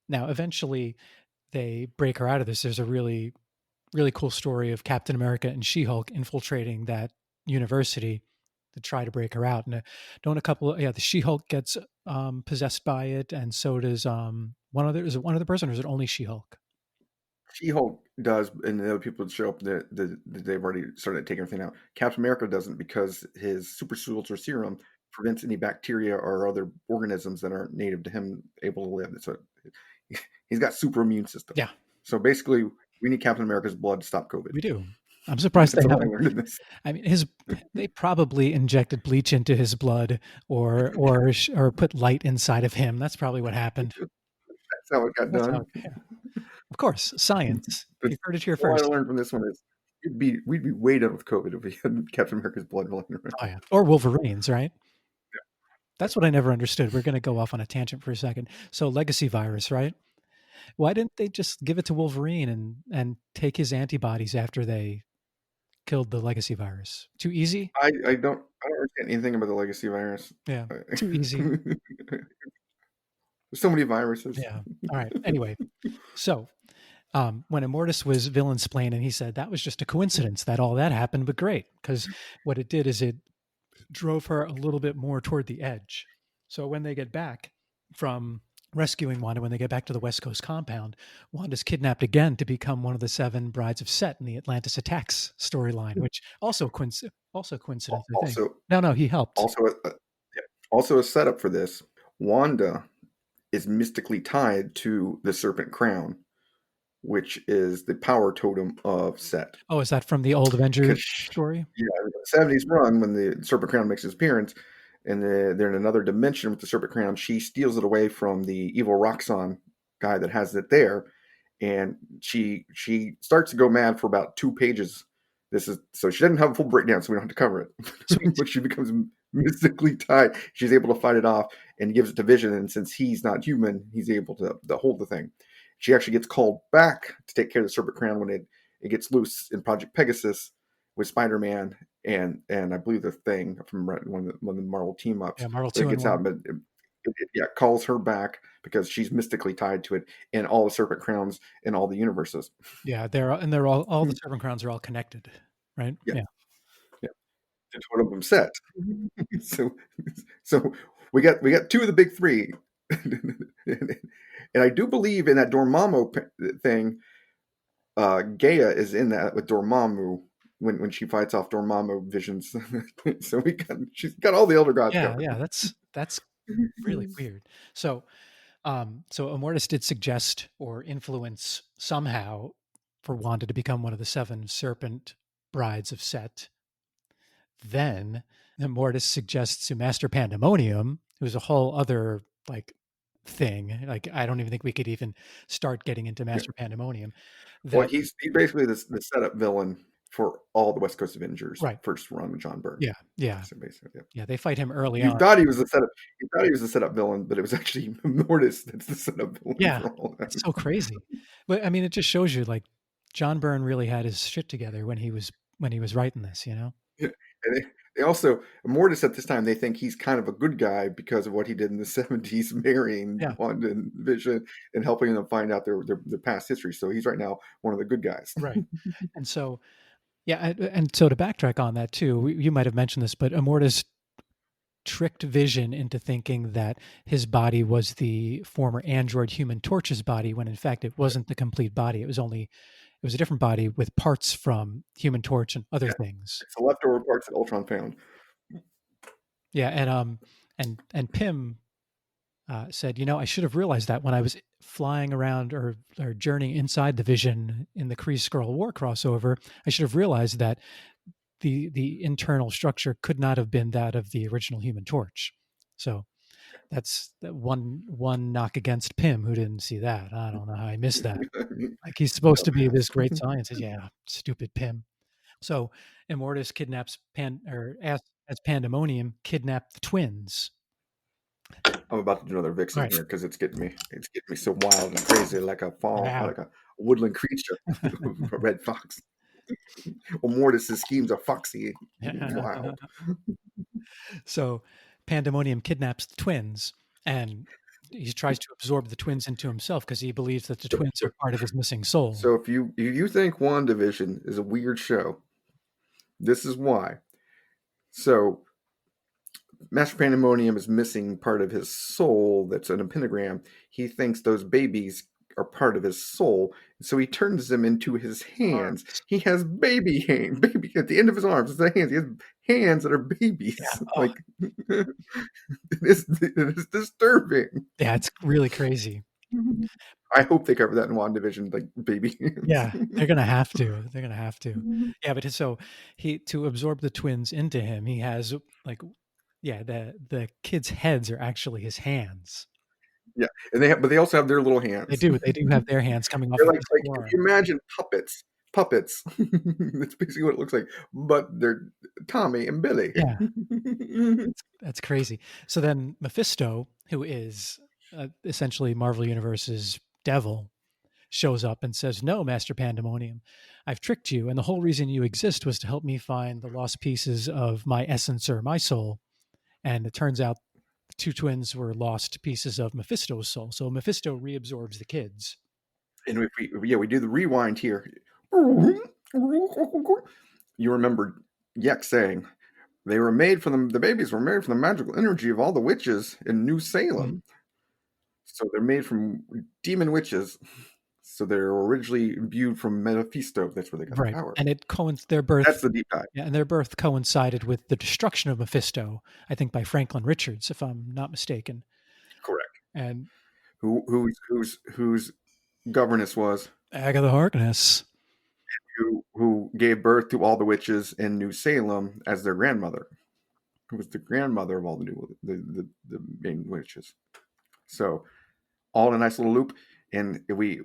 Now, eventually, they break her out of this. There's a really, really cool story of Captain America and She-Hulk infiltrating that university to try to break her out. And the She-Hulk gets possessed by it, and so does is it one other person, or is it only She-Hulk? She-Hulk does, and the other people that show up, they've already started taking everything out. Captain America doesn't because his super soldier serum prevents any bacteria or other organisms that aren't native to him able to live. So he's got super immune system. Yeah. So basically, we need Captain America's blood to stop COVID. We do. I'm surprised they That's what I haven't. learned in this. I mean, they probably injected bleach into his blood or put light inside of him. That's probably what happened. That's how it got done. Of course, science. But You've heard it here what first. I learned from this one is we'd be way done with COVID if we had Captain America's blood running around. Oh yeah, or Wolverine's, right? Yeah. That's what I never understood. We're going to go off on a tangent for a second. So legacy virus, right? Why didn't they just give it to Wolverine and take his antibodies after they killed the legacy virus? Too easy? I don't understand anything about the legacy virus. Yeah, too easy. There's so many viruses. Yeah. All right. Anyway, so when Immortus was villain splaining, he said that was just a coincidence that all that happened, but great, because what it did is it drove her a little bit more toward the edge. So when they get back from rescuing Wanda, when they get back to the West Coast compound, Wanda's kidnapped again to become one of the 7 brides of Set in the Atlantis Attacks storyline, which also coincidence. I think. No, he helped. Also a setup for this. Wanda is mystically tied to the Serpent Crown, which is the power totem of Set. Oh, is that from the old Avenger story? Yeah, the 70s run when the Serpent Crown makes its appearance, and they're in another dimension with the Serpent Crown. She steals it away from the evil Roxxon guy that has it there, and she starts to go mad for about 2 pages. So she doesn't have a full breakdown, so we don't have to cover it. But she becomes mystically tied. She's able to fight it off and gives it to Vision, and since he's not human, he's able to hold the thing. She actually gets called back to take care of the Serpent Crown when it gets loose in Project Pegasus with Spider-Man and I believe the Thing from one of the Marvel team ups. Yeah, Marvel 2 gets out, but it calls her back because she's mystically tied to it in all the Serpent Crowns in all the universes. Yeah, they're all the Serpent Crowns are all connected, right? Yeah. To one of them Set. so we got 2 of the big 3. And I do believe in that Dormammu thing. Gaia is in that with Dormammu when she fights off Dormammu visions. So she's got all the elder gods. Yeah, that's really weird. So Immortus did suggest or influence somehow for Wanda to become one of the 7 serpent brides of Set. Then Immortus suggests to Master Pandemonium, who's a whole other thing. I don't even think we could even start getting into Master Pandemonium. He's basically the setup villain for all the West Coast Avengers. Right. First run with John Byrne. Yeah. So basically, yeah. They fight him early on. You thought he was the setup villain, but it was actually Immortus that's the setup villain. Yeah, for all that. It's so crazy. But I mean, it just shows you John Byrne really had his shit together when he was writing this. Yeah. And they also, Immortus at this time, they think he's kind of a good guy because of what he did in the 70s, marrying Wanda and Vision and helping them find out their past history. So he's right now one of the good guys. Right. And so, and so to backtrack on that too, you might have mentioned this, but Immortus tricked Vision into thinking that his body was the former android Human Torch's body, when in fact it wasn't the complete body. It was a different body with parts from Human Torch and other things. It's the leftover parts that Ultron found. Yeah, and Pym said, I should have realized that when I was flying around or journeying inside the Vision in the Kree Skrull War crossover. I should have realized that the internal structure could not have been that of the original Human Torch. So that's one knock against Pym, who didn't see that. I don't know how I missed that. Like, he's supposed to be this great scientist. Yeah, stupid Pym. So Immortus kidnaps as Pandemonium kidnapped the twins. I'm about to do another vixen Right. here because it's getting me so wild and crazy, like a like a woodland creature, a red fox. Immortus' schemes are foxy. Wow. So Pandemonium kidnaps the twins, and he tries to absorb the twins into himself because he believes that the twins are part of his missing soul. So if you think WandaVision is a weird show, this is why. So Master Pandemonium is missing part of his soul that's in a pentagram. He thinks those babies are part of his soul, so he turns them into his hands. He has baby at the end of his arms. It's the hands. He has hands that are babies. Yeah. Like it is disturbing. Yeah, it's really crazy. I hope they cover that in WandaVision, like baby hands. Yeah, they're gonna have to. They're gonna have to. Yeah, but so to absorb the twins into him, he has like, yeah, the kids' heads are actually his hands. Yeah, and but they also have their little hands. They do have their hands coming off. They're Of like if you imagine puppets. That's basically what it looks like, but they're Tommy and Billy. Yeah, that's crazy. So then Mephisto, who is essentially Marvel Universe's devil, shows up and says, "No, Master Pandemonium, I've tricked you, and the whole reason you exist was to help me find the lost pieces of my essence or my soul." And it turns out the two twins were lost pieces of Mephisto's soul. So Mephisto reabsorbs the kids. And if we do the rewind here, you remember Yek saying they were made from the babies were made from the magical energy of all the witches in New Salem. Mm-hmm. So they're made from demon witches. So they're originally imbued from Mephisto. That's where they got their power. And their birth. That's the deep dive. Yeah, and their birth coincided with the destruction of Mephisto, I think, by Franklin Richards, if I'm not mistaken. Correct. And whose governess was Agatha Harkness, who gave birth to all the witches in New Salem as their grandmother, who was the grandmother of all the main witches. So all in a nice little loop. And we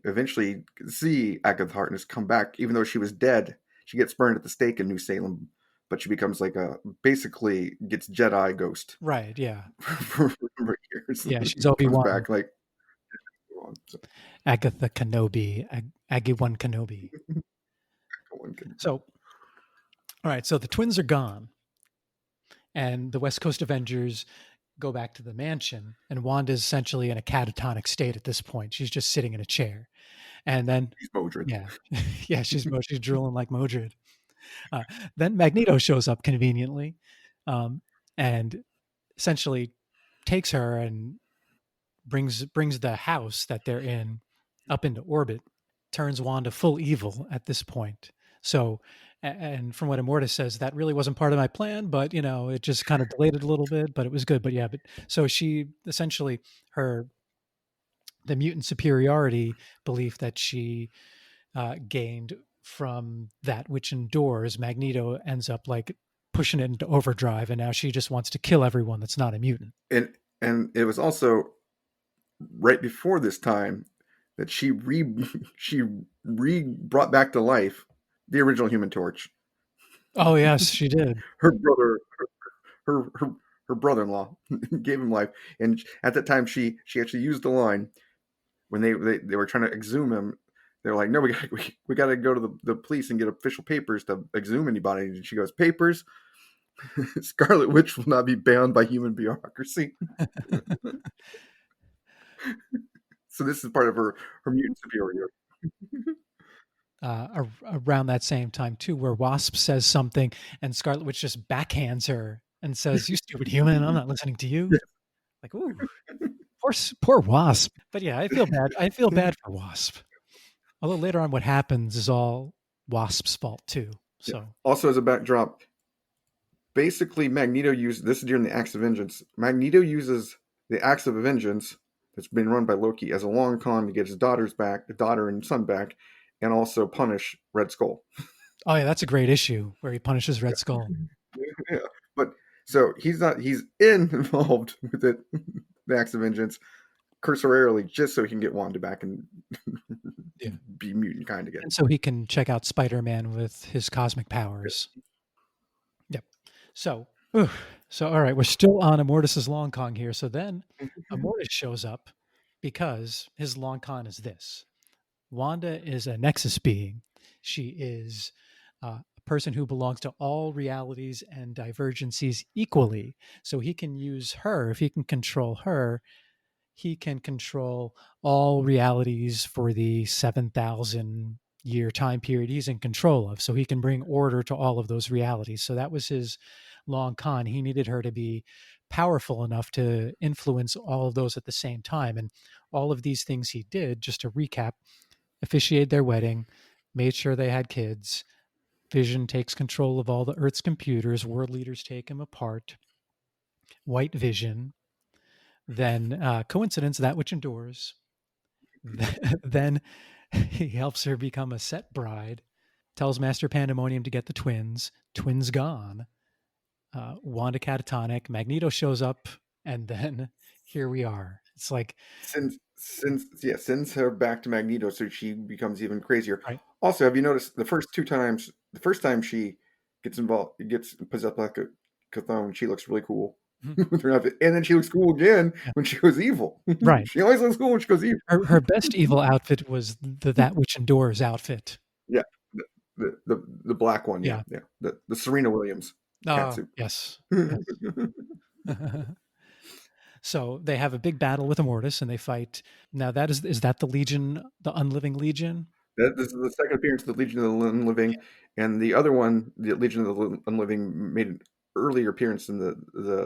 eventually see Agatha Harkness come back, even though she was dead. She gets burned at the stake in New Salem, but she becomes basically gets Jedi ghost. Right, yeah. for years. Yeah, she's Obi-Wan. Back like Agatha Kenobi, Aggie-Wan Kenobi. So, all right, so the twins are gone, and the West Coast Avengers go back to the mansion, and Wanda's essentially in a catatonic state at this point. She's just sitting in a chair, and then she's Modred. Yeah, she's drooling like Modred. Then Magneto shows up conveniently, and essentially takes her and brings the house that they're in up into orbit, turns Wanda full evil at this point. So, and from what Immortus says, that really wasn't part of my plan, but it just kind of delayed it a little bit, but it was good. But yeah, so she essentially the mutant superiority belief that she gained from that which endures, Magneto ends up like pushing it into overdrive, and now she just wants to kill everyone that's not a mutant. And it was also right before this time that she brought back to life the original Human Torch. Oh yes, she did. Her brother, her brother-in-law gave him life, and at that time she actually used the line when they were trying to exhume him. They're like, no, we got to go to the police and get official papers to exhume anybody. And she goes, papers? Scarlet Witch will not be bound by human bureaucracy. So this is part of her mutant superiority. Around that same time too, where Wasp says something and Scarlet Witch just backhands her and says, "You stupid human, I'm not listening to you." Yeah. Like, ooh, poor Wasp. But yeah, I feel bad. I feel bad for Wasp. Although later on, what happens is all Wasp's fault too. So also as a backdrop, basically Magneto uses this is during the Acts of Vengeance. Magneto uses the Acts of Vengeance that's been run by Loki as a long con to get his daughter and son back, and also punish Red Skull. Oh yeah, that's a great issue where he punishes Red Skull. Yeah. But so he's involved with it, the Acts of Vengeance, cursorily, just so he can get Wanda back and Yeah. be mutant kind again. And so he can check out Spider-Man with his cosmic powers. Yep. So, all right, we're still on Immortus's long con here. So then Immortus shows up because his long con is this. Wanda is a Nexus being. She is a person who belongs to all realities and divergencies equally. So he can use her. If he can control her, he can control all realities for the 7,000 year time period he's in control of. So he can bring order to all of those realities. So that was his long con. He needed her to be powerful enough to influence all of those at the same time. And all of these things he did, just to recap, officiated their wedding, made sure they had kids. Vision takes control of all the Earth's computers. World leaders take him apart. White Vision. Then coincidence, that which endures. Then he helps her become a set bride. Tells Master Pandemonium to get the twins. Twins gone. Wanda catatonic. Magneto shows up, and then here we are. It's like sends her back to Magneto, so she becomes even crazier. right. Also, have you noticed the first time she gets possessed like a Chthon, she looks really cool. Mhm. And then she looks cool again Yeah. when she goes evil. Right. She always looks cool when she goes evil. Her best evil outfit was the That Which Endures outfit. Yeah, the black one. Yeah, Yeah. yeah. The Serena Williams catsuit. Yes. So they have a big battle with Immortus, and they fight. Now that is that the Legion, the Unliving Legion? This is the second appearance of the Legion of the Unliving, and the other one, the Legion of the Unliving, made an earlier appearance in the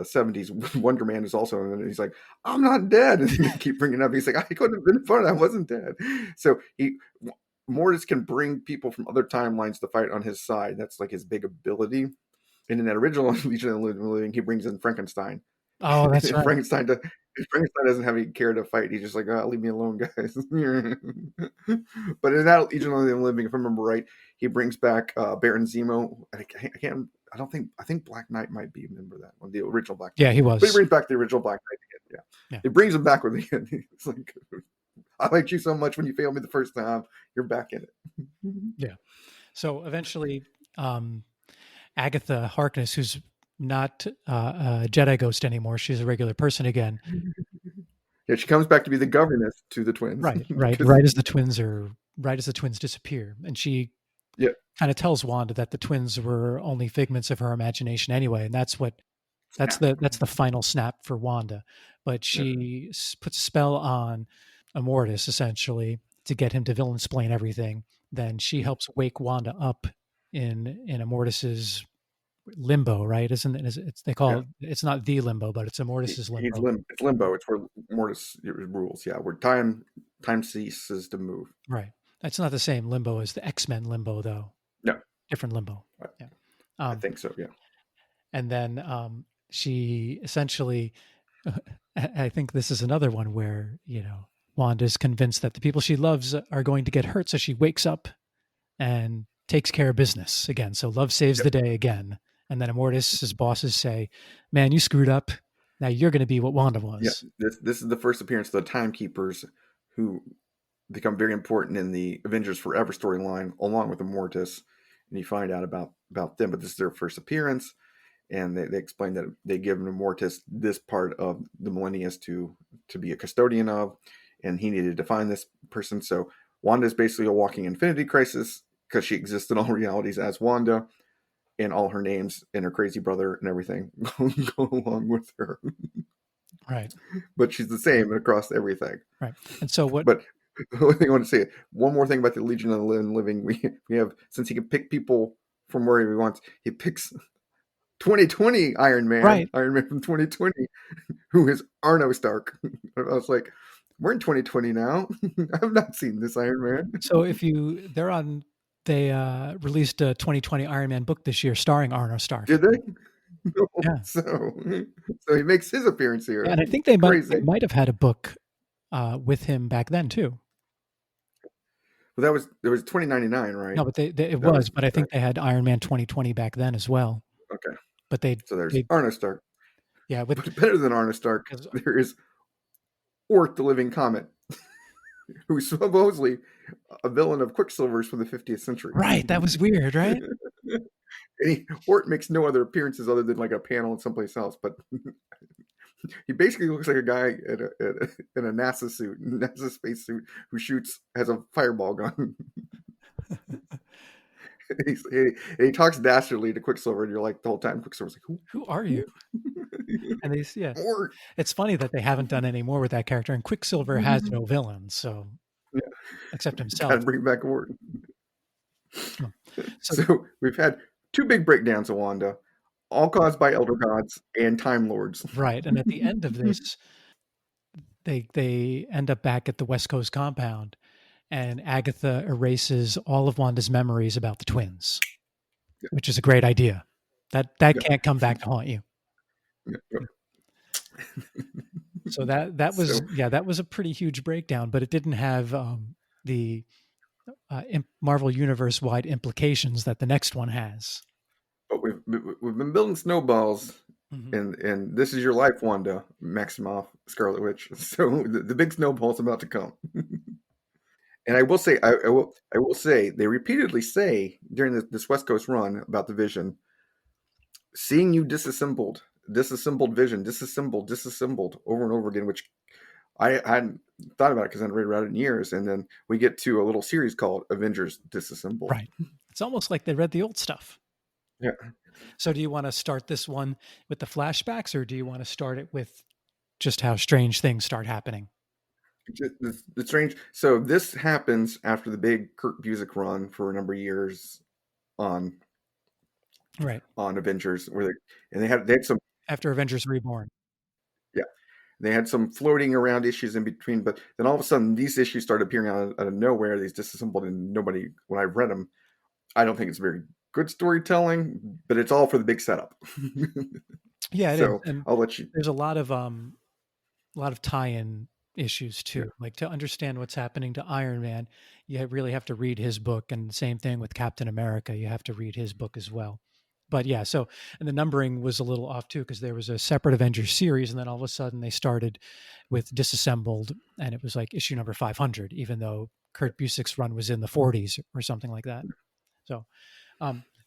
70s. Wonder Man is also in it. He's like, I'm not dead. And they keep bringing it up. He's like, I couldn't have been fun. I wasn't dead. So Mortis can bring people from other timelines to fight on his side. That's like his big ability. And in that original Legion of the Living, he brings in Frankenstein. Oh, that's right. Frankenstein doesn't have any care to fight. He's just like, oh, leave me alone, guys. But in that Legion of the Living, if I remember right, he brings back Baron Zemo. I think Black Knight might be a member of that one, the original Black Knight. Yeah, he was. But he brings back the original Black Knight again. Yeah. He brings him back with the end. It's like, I liked you so much when you failed me the first time. You're back in it. Yeah. So eventually, Agatha Harkness, who's not a Jedi ghost anymore, she's a regular person again. Yeah, she comes back to be the governess to the twins. Right. Right as the twins disappear, and she kind of tells Wanda that the twins were only figments of her imagination anyway, and that's the final snap for Wanda. But she puts a spell on Immortus essentially to get him to villain-splain everything. Then she helps wake Wanda up in Immortus's limbo, right? Isn't it? They call it. It's not the limbo, but it's Immortus's limbo. It's limbo. It's where Mortis rules. Yeah, where time ceases to move. Right. That's not the same limbo as the X-Men limbo, though. No, different limbo. Right. Yeah, I think so. Yeah. And then she essentially, I think this is another one where Wanda's convinced that the people she loves are going to get hurt, so she wakes up and takes care of business again. So love saves the day again. And then Immortus's bosses say, "Man, you screwed up. Now you're going to be what Wanda was." Yeah, this is the first appearance of the Timekeepers, who become very important in the Avengers Forever storyline, along with Immortus. And you find out about them. But this is their first appearance, and they explain that they give Immortus this part of the Millennius to be a custodian of, and he needed to find this person. So Wanda is basically a walking Infinity Crisis, because she exists in all realities as Wanda, and all her names and her crazy brother and everything go along with her. Right. But she's the same across everything. Right. And so what? But the only thing I want to say, one more thing about the Legion of the Living, we have, since he can pick people from wherever he wants, he picks 2020 Iron Man, right. Iron Man from 2020, who is Arno Stark. I was like, we're in 2020 now. I've not seen this Iron Man. So they released a 2020 Iron Man book this year starring Arno Stark. Did they? Yeah. So he makes his appearance here. Yeah, and I think they might have had a book with him back then too. Well, there was 2099, right? No, but it That was, was but I think they had Iron Man 2020 back then as well. okay. But So there's they Arno Stark. yeah, with But better than Arno Stark, because there is Ort the Living Comet, who's supposedly a villain of Quicksilver's from the 50th century. right, that was weird, right? Ort makes no other appearances other than like a panel in someplace else, but he basically looks like a guy in a NASA space suit, who has a fireball gun. He talks dastardly to Quicksilver, and you're like, the whole time, Quicksilver's like, Who are you? And yeah, Ort. it's funny that they haven't done any more with that character. And Quicksilver has no villains, so Yeah. except himself. Gotta bring back Ort. Oh. So we've had two big breakdowns of Wanda, all caused by Elder Gods and Time Lords. Right, and at the end of this, they end up back at the West Coast compound, and Agatha erases all of Wanda's memories about the twins, which is a great idea. That can't come back to haunt you. So that was a pretty huge breakdown, but it didn't have the Marvel Universe wide implications that the next one has. But we've been building snowballs, and this is your life, Wanda, Maximoff, Scarlet Witch. So the big snowball's about to come. And I will say, I will say, they repeatedly say during this West Coast run about the Vision, seeing you disassembled Vision, disassembled over and over again, which I hadn't thought about it because I hadn't read about it in years. And then we get to a little series called Avengers Disassembled. Right. It's almost like they read the old stuff. Yeah. So do you want to start this one with the flashbacks, or do you want to start it with just how strange things start happening? The strange. So this happens after the big Kurt Busiek run for a number of years on Avengers, where they had some after Avengers Reborn. Yeah, they had some floating around issues in between, but then all of a sudden these issues started appearing out of nowhere. These disassembled, and nobody. When I read them, I don't think it's very good storytelling, but it's all for the big setup. Yeah, so and I'll let you. There's a lot of tie-in issues too. Yeah. Like, to understand what's happening to Iron Man, you really have to read his book, and the same thing with Captain America. You have to read his book as well. But yeah, so, and the numbering was a little off too, because there was a separate Avengers series, and then all of a sudden they started with Disassembled, and it was like issue number 500, even though Kurt Busiek's run was in the 40s or something like that. So,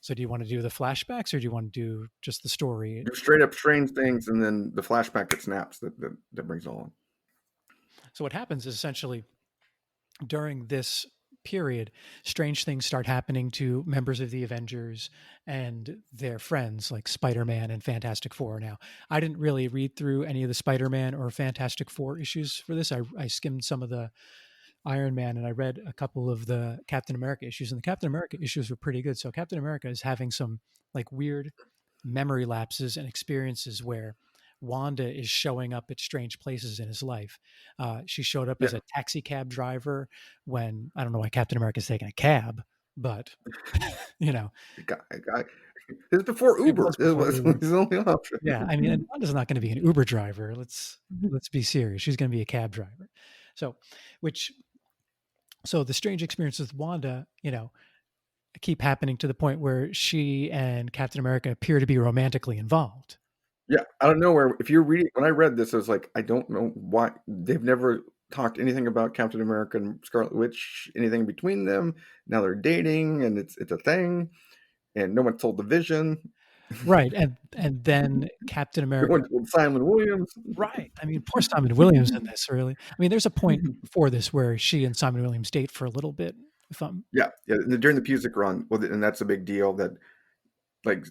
so do you want to do the flashbacks, or do you want to do just the story? Do straight up strange things, and then the flashback that snaps that brings it all on. So what happens is, essentially, during this period, strange things start happening to members of the Avengers and their friends, like Spider-Man and Fantastic Four. Now, I didn't really read through any of the Spider-Man or Fantastic Four issues for this. I skimmed some of the Iron Man, and I read a couple of the Captain America issues, and the Captain America issues were pretty good. So Captain America is having some like weird memory lapses and experiences where Wanda is showing up at strange places in his life. She showed up as a taxi cab driver when, I don't know why Captain America is taking a cab, but you know, it's before Uber. It was his only option. Yeah, I mean, Wanda's not going to be an Uber driver. Let's be serious. She's going to be a cab driver. So the strange experiences with Wanda, keep happening to the point where she and Captain America appear to be romantically involved. Yeah, I don't know where. If you're reading, when I read this, I was like, I don't know why they've never talked anything about Captain America and Scarlet Witch, anything between them. Now they're dating, and it's a thing, and no one told the Vision. Right, and then Captain America. No one told Simon Williams. Right. I mean, poor Simon Williams in this. Really, I mean, there's a point before this where she and Simon Williams date for a little bit. Yeah, during the Busiek run, well, and that's a big deal. That like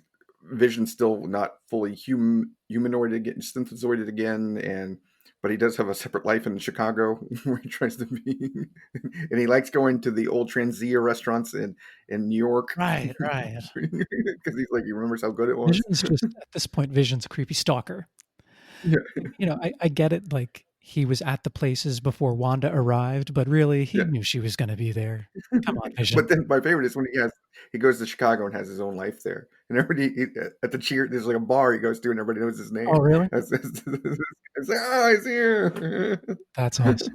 Vision's still not fully humanoided again, synthezoided again, but he does have a separate life in Chicago where he tries to be, and he likes going to the old Transia restaurants in New York. Right. Because he's like, he remembers how good it was. Vision's just, at this point, Vision's a creepy stalker. Yeah. I get it. Like, he was at the places before Wanda arrived, but really, he knew she was going to be there. Come on, Vision. But then my favorite is when he goes to Chicago and has his own life there, and everybody at the cheer. There's like a bar he goes to, and everybody knows his name. Oh, really? It's like, oh, he's here. That's awesome.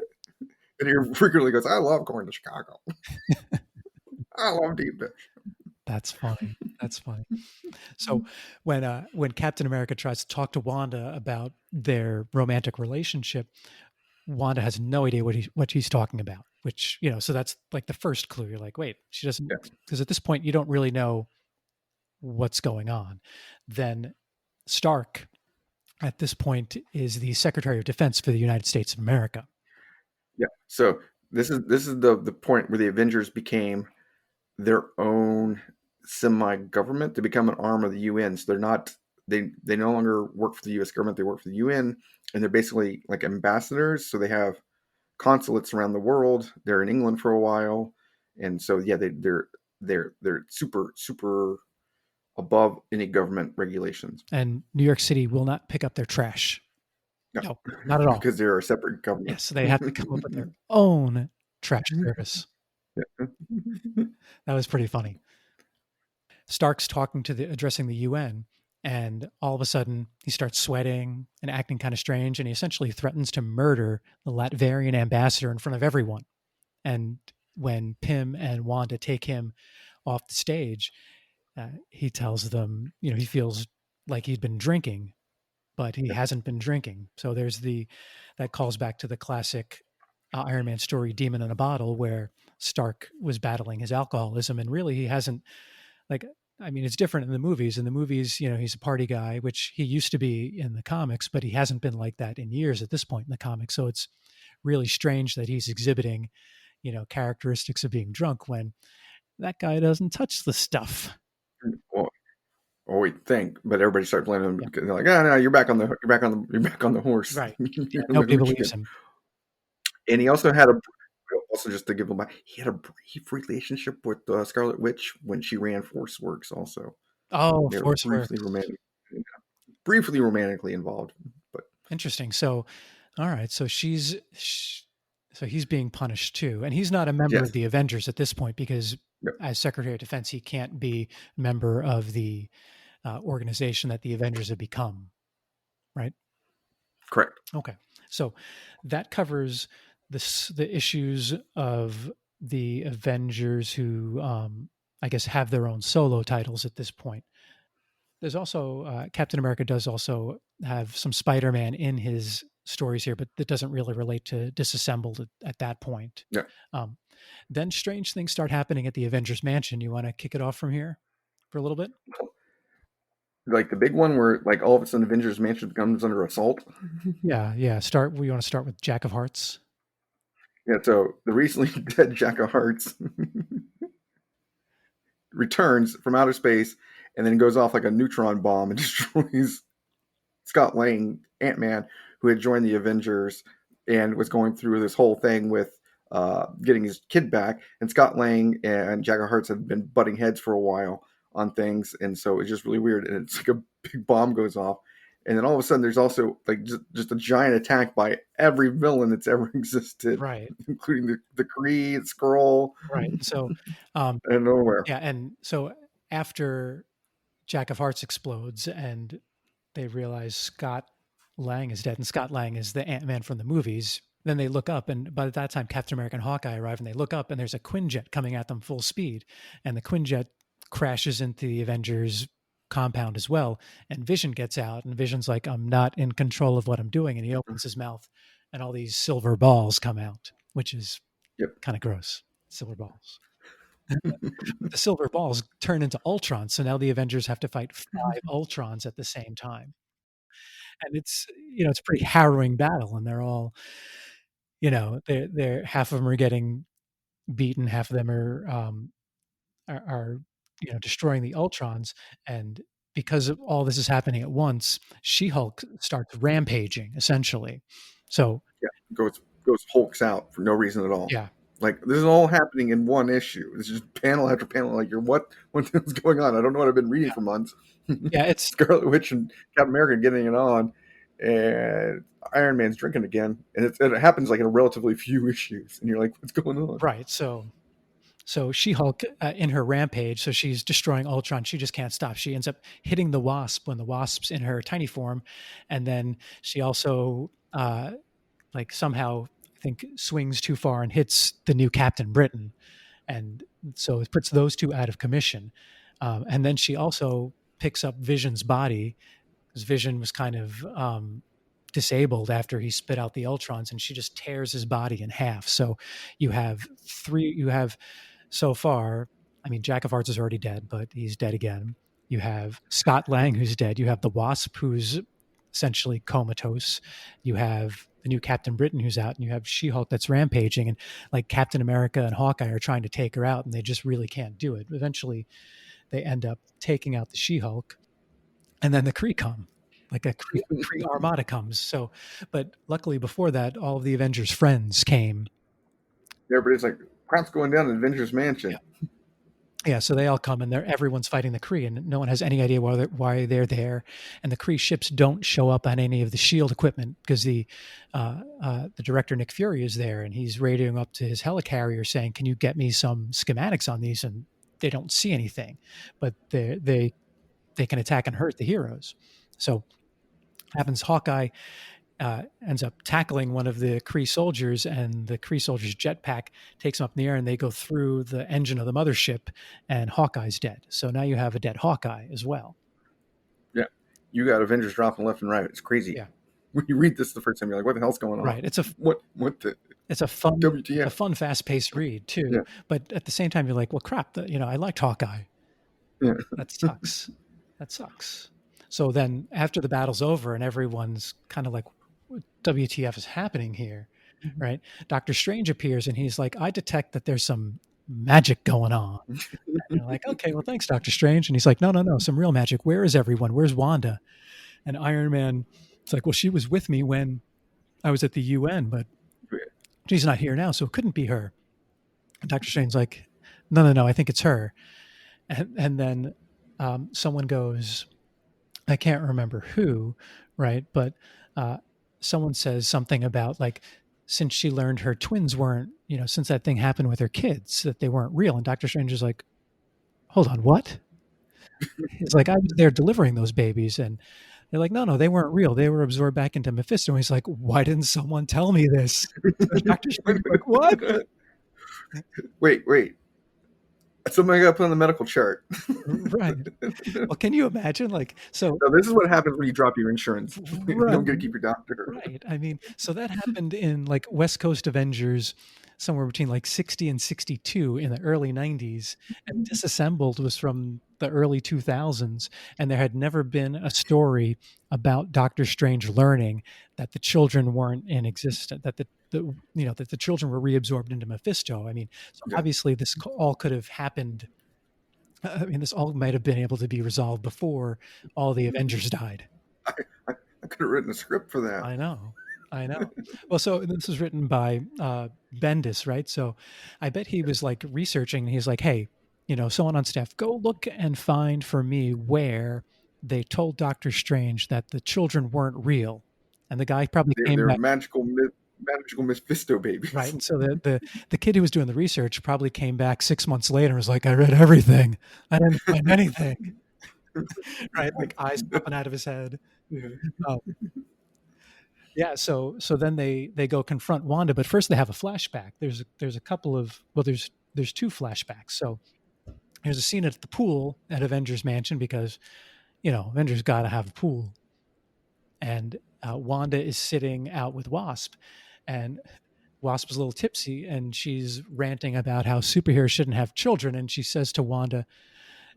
And he frequently goes, "I love going to Chicago. I love deep dish." That's funny. That's funny. So when Captain America tries to talk to Wanda about their romantic relationship, Wanda has no idea what he's talking about. Which, so that's like the first clue. You're like, wait, she doesn't, Yeah. because at this point you don't really know what's going on. Then Stark, at this point, is the Secretary of Defense for the United States of America. Yeah. So this is the point where the Avengers became their own semi-government to become an arm of the UN. So they're not they no longer work for the U.S. government. They work for the UN, and they're basically like ambassadors. So they have consulates around the world. They're in England for a while, and so yeah, they're super above any government regulations. And New York City will not pick up their trash. No, not at all. Because they're a separate government. Yes, they have to come up with their own trash service. That was pretty funny. Stark's addressing the UN, and all of a sudden he starts sweating and acting kind of strange, and he essentially threatens to murder the Latvian ambassador in front of everyone. And when Pym and Wanda take him off the stage, he tells them, he feels like he'd been drinking, but he hasn't been drinking. So there's that calls back to the classic Iron Man story, Demon in a Bottle, where Stark was battling his alcoholism, and really he hasn't, it's different in the movies. In the movies, he's a party guy, which he used to be in the comics, but he hasn't been like that in years at this point in the comics. So it's really strange that he's exhibiting, characteristics of being drunk when that guy doesn't touch the stuff. Well, we think, but everybody starts blaming him because they're like, "Oh no, you're back on the horse." Right? Yeah, nobody believes him. And he also just to give him he had a brief relationship with Scarlet Witch when she ran Force Works. Also, oh, Force Works, briefly romantically involved. But interesting. So, all right, so so he's being punished too, and he's not a member of the Avengers at this point because as Secretary of Defense, he can't be a member of the organization that the Avengers have become, right? Correct. Okay, so that covers the issues of the Avengers who, I guess, have their own solo titles at this point. There's also Captain America does also have some Spider-Man in his stories here, but that doesn't really relate to Disassembled at that point. Yeah. Then strange things start happening at the Avengers Mansion. You want to kick it off from here for a little bit? Like the big one where like all of a sudden Avengers Mansion comes under assault. Yeah. We want to start with Jack of Hearts. Yeah, so the recently dead Jack of Hearts returns from outer space and then goes off like a neutron bomb and destroys Scott Lang, Ant-Man, who had joined the Avengers and was going through this whole thing with getting his kid back. And Scott Lang and Jack of Hearts had been butting heads for a while on things, and so it's just really weird. And it's like a big bomb goes off, and then all of a sudden there's also like just a giant attack by every villain that's ever existed, right? Including the Kree, Skrull, right? So, and nowhere. Yeah, and so after Jack of Hearts explodes and they realize Scott Lang is dead, and Scott Lang is the Ant-Man from the movies. Then they look up, and by that time, Captain America and Hawkeye arrive, and they look up, and there's a Quinjet coming at them full speed, and the Quinjet crashes into the Avengers compound as well, and Vision gets out, and Vision's like, "I'm not in control of what I'm doing," and he opens his mouth, and all these silver balls come out, which is kind of gross. Silver balls. The silver balls turn into Ultrons, so now the Avengers have to fight 5 Ultrons at the same time. And it's a pretty harrowing battle, and they're all, they're half of them are getting beaten, half of them are destroying the Ultrons, and because of all this is happening at once, She-Hulk starts rampaging essentially. So goes Hulks out for no reason at all. Yeah. Like this is all happening in one issue. It's just panel after panel. Like what's going on? I don't know what I've been reading for months. Yeah, it's Scarlet Witch and Captain America getting it on, and Iron Man's drinking again, and it happens like in a relatively few issues, and you're like, what's going on? Right. So She-Hulk in her rampage, so she's destroying Ultron. She just can't stop. She ends up hitting the Wasp when the Wasp's in her tiny form, and then she also somehow think, swings too far and hits the new Captain Britain. And so it puts those two out of commission. And then she also picks up Vision's body, because Vision was kind of disabled after he spit out the Ultrons, and she just tears his body in half. So you have so far, I mean, Jack of Hearts is already dead, but he's dead again. You have Scott Lang, who's dead. You have the Wasp, who's essentially comatose. You have the new Captain Britain, who's out, and you have She-Hulk that's rampaging, and like Captain America and Hawkeye are trying to take her out, and they just really can't do it. Eventually, they end up taking out the She-Hulk, and then the Kree come. Like a Kree armada comes. So, but luckily before that, all of the Avengers' friends came. Everybody's like, crap's going down in Avengers Mansion. Yeah, so they all come, and everyone's fighting the Kree, and no one has any idea why they're there. And the Kree ships don't show up on any of the SHIELD equipment, because the director Nick Fury is there, and he's radioing up to his helicarrier saying, "Can you get me some schematics on these?" And they don't see anything, but they can attack and hurt the heroes. So happens, Hawkeye ends up tackling one of the Kree soldiers, and the Kree soldier's jetpack takes him up in the air, and they go through the engine of the mothership, and Hawkeye's dead. So now you have a dead Hawkeye as well. Yeah, you got Avengers dropping left and right. It's crazy. Yeah. When you read this the first time, you're like, "What the hell's going on?" Right. It's a fun, WTF? a fun, fast-paced read too. Yeah. But at the same time, you're like, "Well, crap! I liked Hawkeye. Yeah. That sucks. That sucks." So then, after the battle's over, and everyone's kind of like, "What WTF is happening here?" Right? Doctor Strange appears, and he's like, "I detect that there's some magic going on." And you're like, "Okay, well, thanks, Doctor Strange." And he's like, No, some real magic. Where is everyone? Where's Wanda?" And Iron Man, it's like, "Well, she was with me when I was at the UN, but she's not here now, so it couldn't be her." And Doctor Strange's like, No, I think it's her. And then someone goes, I can't remember who, right? But someone says something about, like, since she learned her twins weren't, since that thing happened with her kids, that they weren't real. And Doctor Strange is like, "Hold on, what?" He's like, "I was there delivering those babies." And they're like, No, they weren't real. They were absorbed back into Mephisto. And he's like, "Why didn't someone tell me this?" So Doctor Strange is like, "What?" Wait. Somebody got put on the medical chart. Right. Well, can you imagine? Like, so this is what happens when you drop your insurance. Right. You don't get to keep your doctor. Right. I mean, so that happened in like West Coast Avengers somewhere between like 60 and 62 in the early 90s. And Disassembled was from the early 2000s. And there had never been a story about Doctor Strange learning that the children weren't in existence, that that the children were reabsorbed into Mephisto. I mean, so obviously this all could have happened. I mean, this all might have been able to be resolved before all the Avengers died. I could have written a script for that. I know. Well, so this was written by Bendis, right? So I bet he was like researching, and he's like, "Hey, someone on staff, go look and find for me where they told Doctor Strange that the children weren't real." And the guy probably came back. Magical Mephisto babies. Right. And so the kid who was doing the research probably came back 6 months later and was like, "I read everything. I didn't find anything." Right. Like eyes popping out of his head. Yeah. So then they go confront Wanda, but first they have a flashback. There's a couple of, well, there's two flashbacks. So there's a scene at the pool at Avengers Mansion, because, Avengers got to have a pool. And Wanda is sitting out with Wasp, and Wasp is a little tipsy, and she's ranting about how superheroes shouldn't have children. And she says to Wanda,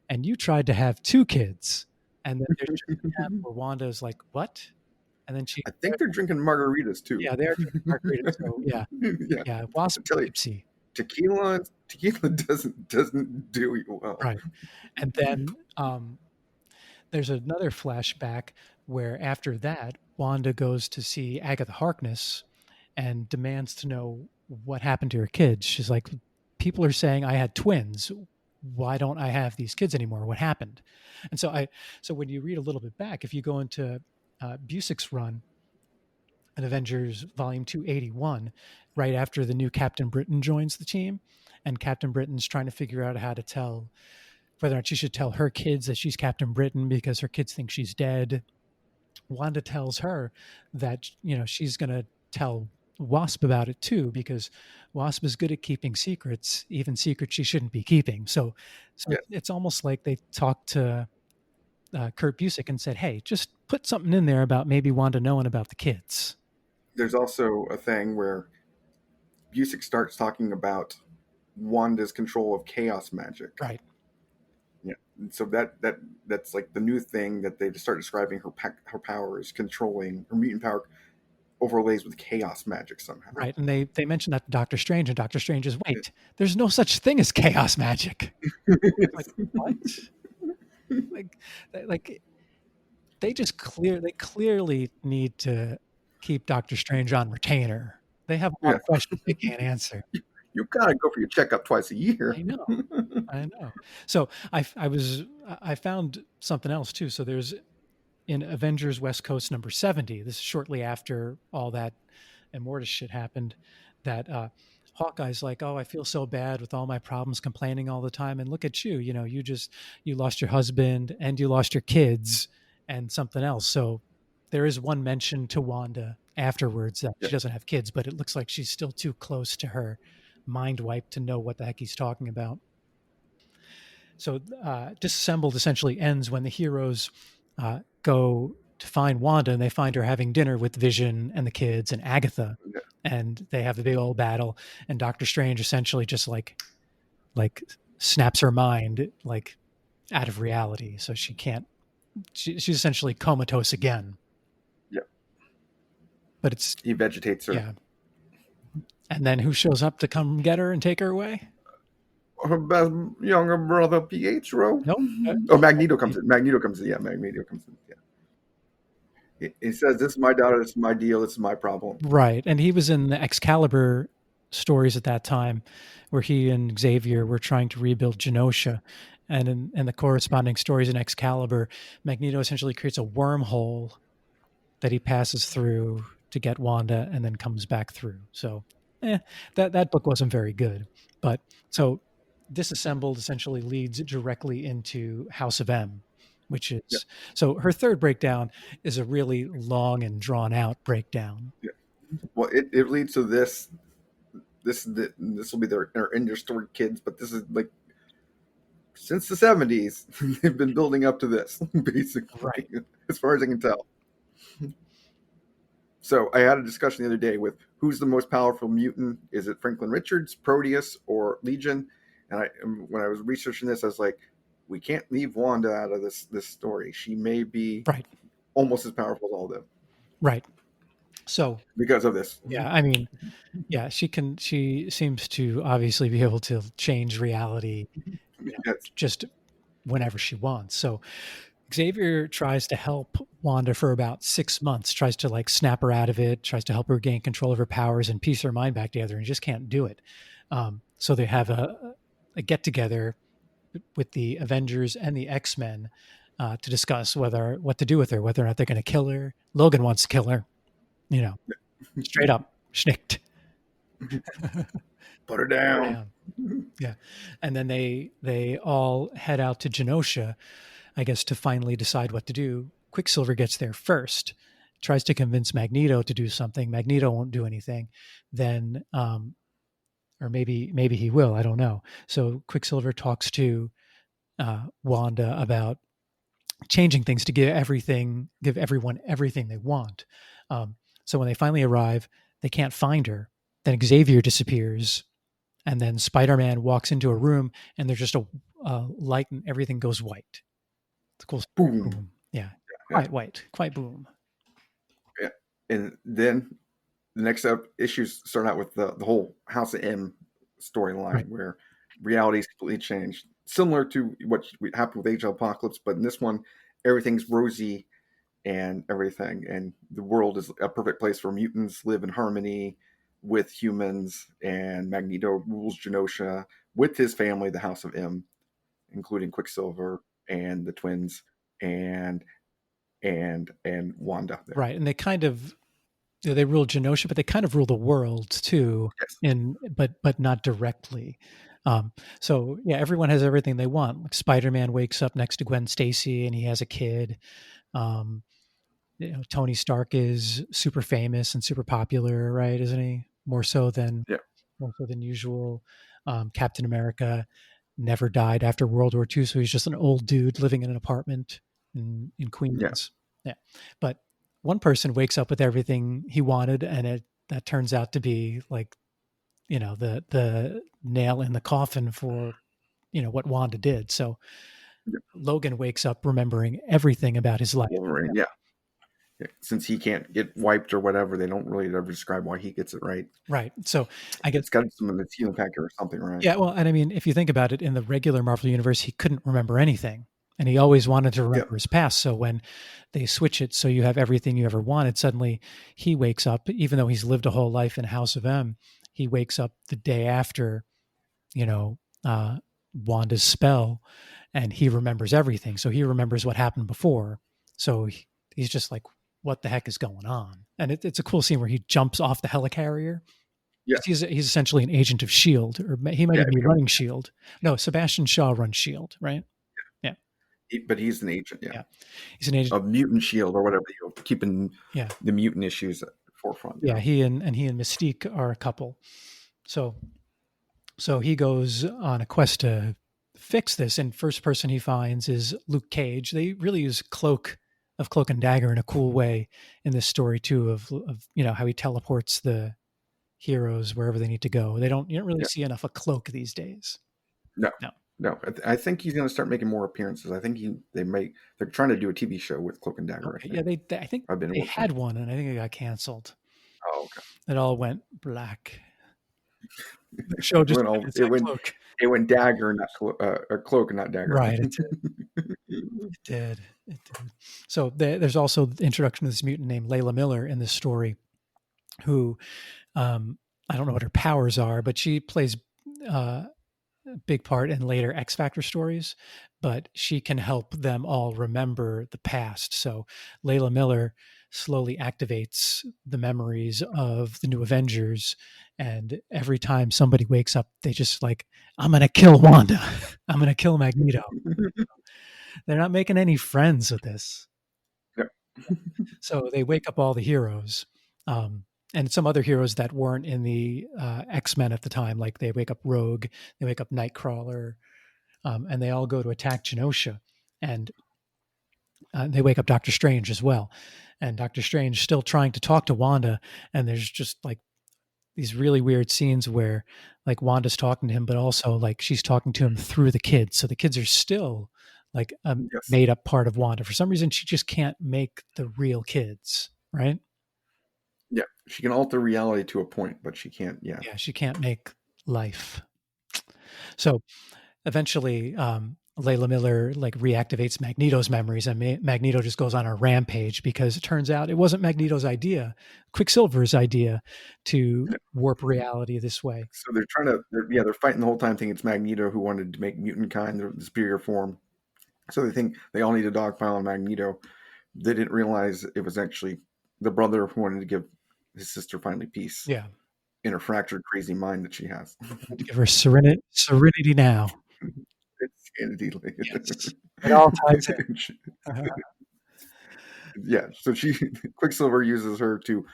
"And you tried to have 2 kids." And then there's just a gap where Wanda is like, "What?" And then I think they're drinking margaritas too. Yeah, they're drinking margaritas. So yeah. Wasp tipsy. Tequila doesn't do you well. Right. And then there's another flashback where after that, Wanda goes to see Agatha Harkness and demands to know what happened to her kids. She's like, "People are saying I had twins. Why don't I have these kids anymore? What happened?" And so when you read a little bit back, if you go into Busick's run in Avengers Volume 281, right after the new Captain Britain joins the team, and Captain Britain's trying to figure out how to tell whether or not she should tell her kids that she's Captain Britain because her kids think she's dead. Wanda tells her that, she's going to tell Wasp about it too, because Wasp is good at keeping secrets, even secrets she shouldn't be keeping. So Yeah. it's almost like they talked to Kurt Busiek and said, "Hey, just put something in there about maybe Wanda knowing about the kids." There's also a thing where Busiek starts talking about Wanda's control of chaos magic. Right. Yeah. And so that's like the new thing that they just start describing her power is controlling her mutant power overlays with chaos magic somehow. Right. And they mentioned that to Doctor Strange, and Doctor Strange is, wait, there's no such thing as chaos magic. Like, what? like they clearly need to keep Doctor Strange on retainer. They have a lot Yeah. of questions they can't answer. You gotta go for your checkup twice a year. I know. So I found something else too. So there's in Avengers West Coast number 70. This is shortly after all that Immortus shit happened. That Hawkeye's like, oh, I feel so bad with all my problems, complaining all the time, and look at you. You know, you lost your husband and you lost your kids and something else. So there is one mention to Wanda afterwards that she doesn't have kids, but it looks like she's still too close to her mind wipe to know what the heck he's talking about. So Disassembled essentially ends when the heroes go to find Wanda, and they find her having dinner with Vision and the kids and Agatha, and they have the big old battle, and Doctor Strange essentially just like snaps her mind like out of reality, so she can't. She's essentially comatose again. Yeah. But he vegetates her. Yeah. And then who shows up to come get her and take her away? Her best younger brother Pietro. Nope. Oh, Magneto comes in. Magneto comes in. Yeah, Magneto comes in. Yeah. He says, "This is my daughter. This is my deal. This is my problem." Right, and he was in the Excalibur stories at that time, where he and Xavier were trying to rebuild Genosha, and in the corresponding stories in Excalibur, Magneto essentially creates a wormhole that he passes through to get Wanda, and then comes back through. So, that book wasn't very good. But so Disassembled essentially leads directly into House of M, which is so her third breakdown is a really long and drawn out breakdown. Yeah. Well, it leads to this. This will be their end story kids, but this is like since the 70s they've been building up to this basically, right? As far as I can tell. So I had a discussion the other day with who's the most powerful mutant. Is it Franklin Richards, Proteus, or Legion? And when I was researching this, I was like, we can't leave Wanda out of this story. She may be almost as powerful as all of them. Right. So because of this. Yeah, I mean, yeah, she seems to obviously be able to change reality just whenever she wants. So Xavier tries to help Wanda for about 6 months, tries to like snap her out of it, tries to help her gain control of her powers and piece her mind back together, and just can't do it. So they have a get together with the Avengers and the X-Men to discuss what to do with her, whether or not they're going to kill her. Logan wants to kill her, straight up schnicked. Put her down. Yeah. And then they all head out to Genosha, I guess, to finally decide what to do. Quicksilver gets there first, tries to convince Magneto to do something. Magneto won't do anything. Then, or maybe he will, I don't know. So Quicksilver talks to Wanda about changing things to give everyone everything they want. So when they finally arrive, they can't find her. Then Xavier disappears, and then Spider-Man walks into a room, and there's just a light, and everything goes white. It's cool. Boom. Yeah. Quite white. Quite boom. Yeah. And then the next issues start out with the whole House of M storyline, where reality is completely changed, similar to what happened with Age of Apocalypse, but in this one, everything's rosy and everything, and the world is a perfect place for mutants live in harmony with humans, and Magneto rules Genosha with his family, the House of M, including Quicksilver and the twins and Wanda. Right, and they kind of they rule Genosha, but they kind of rule the world too, but not directly. So yeah, everyone has everything they want. Like Spider-Man wakes up next to Gwen Stacy and he has a kid. Tony Stark is super famous and super popular, right? Isn't he? More so than usual. Captain America never died after World War II, so he's just an old dude living in an apartment in Queens. Yeah. But one person wakes up with everything he wanted, and that turns out to be like, the nail in the coffin for, what Wanda did. So Logan wakes up remembering everything about his life. Wolverine, yeah. Since he can't get wiped or whatever, they don't really ever describe why he gets it right. Right. So I guess it's got some of its healing factor or something, right? Yeah. Well, and I mean, if you think about it, in the regular Marvel universe, he couldn't remember anything, and he always wanted to remember his past. So when they switch it, so you have everything you ever wanted, suddenly he wakes up, even though he's lived a whole life in House of M, he wakes up the day after, Wanda's spell, and he remembers everything. So he remembers what happened before. So he's just like, what the heck is going on? And it's a cool scene where he jumps off the helicarrier. Yeah. He's essentially an agent of S.H.I.E.L.D., or he might even be running S.H.I.E.L.D. No, Sebastian Shaw runs S.H.I.E.L.D., right? Yeah. But he's an agent, Yeah. He's an agent of mutant S.H.I.E.L.D. or whatever, keeping the mutant issues at the forefront. Yeah, he and Mystique are a couple. So he goes on a quest to fix this, and first person he finds is Luke Cage. They really use Cloak and Dagger in a cool way in this story too, of how he teleports the heroes wherever they need to go. You don't really see enough of Cloak these days. No. I think he's going to start making more appearances. I think they're trying to do a TV show with Cloak and Dagger. Okay. I think they had one, and I think it got canceled. Oh, okay. It all went black. The show just it went Dagger, not Cloak, and not Dagger. Right. It did. So there's also the introduction of this mutant named Layla Miller in this story, who I don't know what her powers are, but she plays a big part in later X Factor stories, but she can help them all remember the past. So Layla Miller slowly activates the memories of the new Avengers, and every time somebody wakes up, they just like, I'm going to kill Wanda. I'm going to kill Magneto. They're not making any friends with this. So they wake up all the heroes, and some other heroes that weren't in the X-Men at the time. Like they wake up Rogue, they wake up Nightcrawler, and they all go to attack Genosha. And they wake up Doctor Strange as well. And Doctor Strange still trying to talk to Wanda, and there's just like these really weird scenes where like Wanda's talking to him, but also like she's talking to him through the kids. So the kids are still like a made up part of Wanda. For some reason, she just can't make the real kids, right? Yeah, she can alter reality to a point, but she can't. Yeah, she can't make life. So eventually, Layla Miller like reactivates Magneto's memories, and Magneto just goes on a rampage because it turns out it wasn't Magneto's idea, Quicksilver's idea to warp reality this way. So they're fighting the whole time, thinking it's Magneto who wanted to make mutant kind the superior form. So they think they all need a dogpile on Magneto. They didn't realize it was actually the brother who wanted to give his sister finally peace. Yeah. In her fractured, crazy mind that she has. To give her serenity now. It's sanity. Yes. It all ties in. Yeah. So Quicksilver uses her to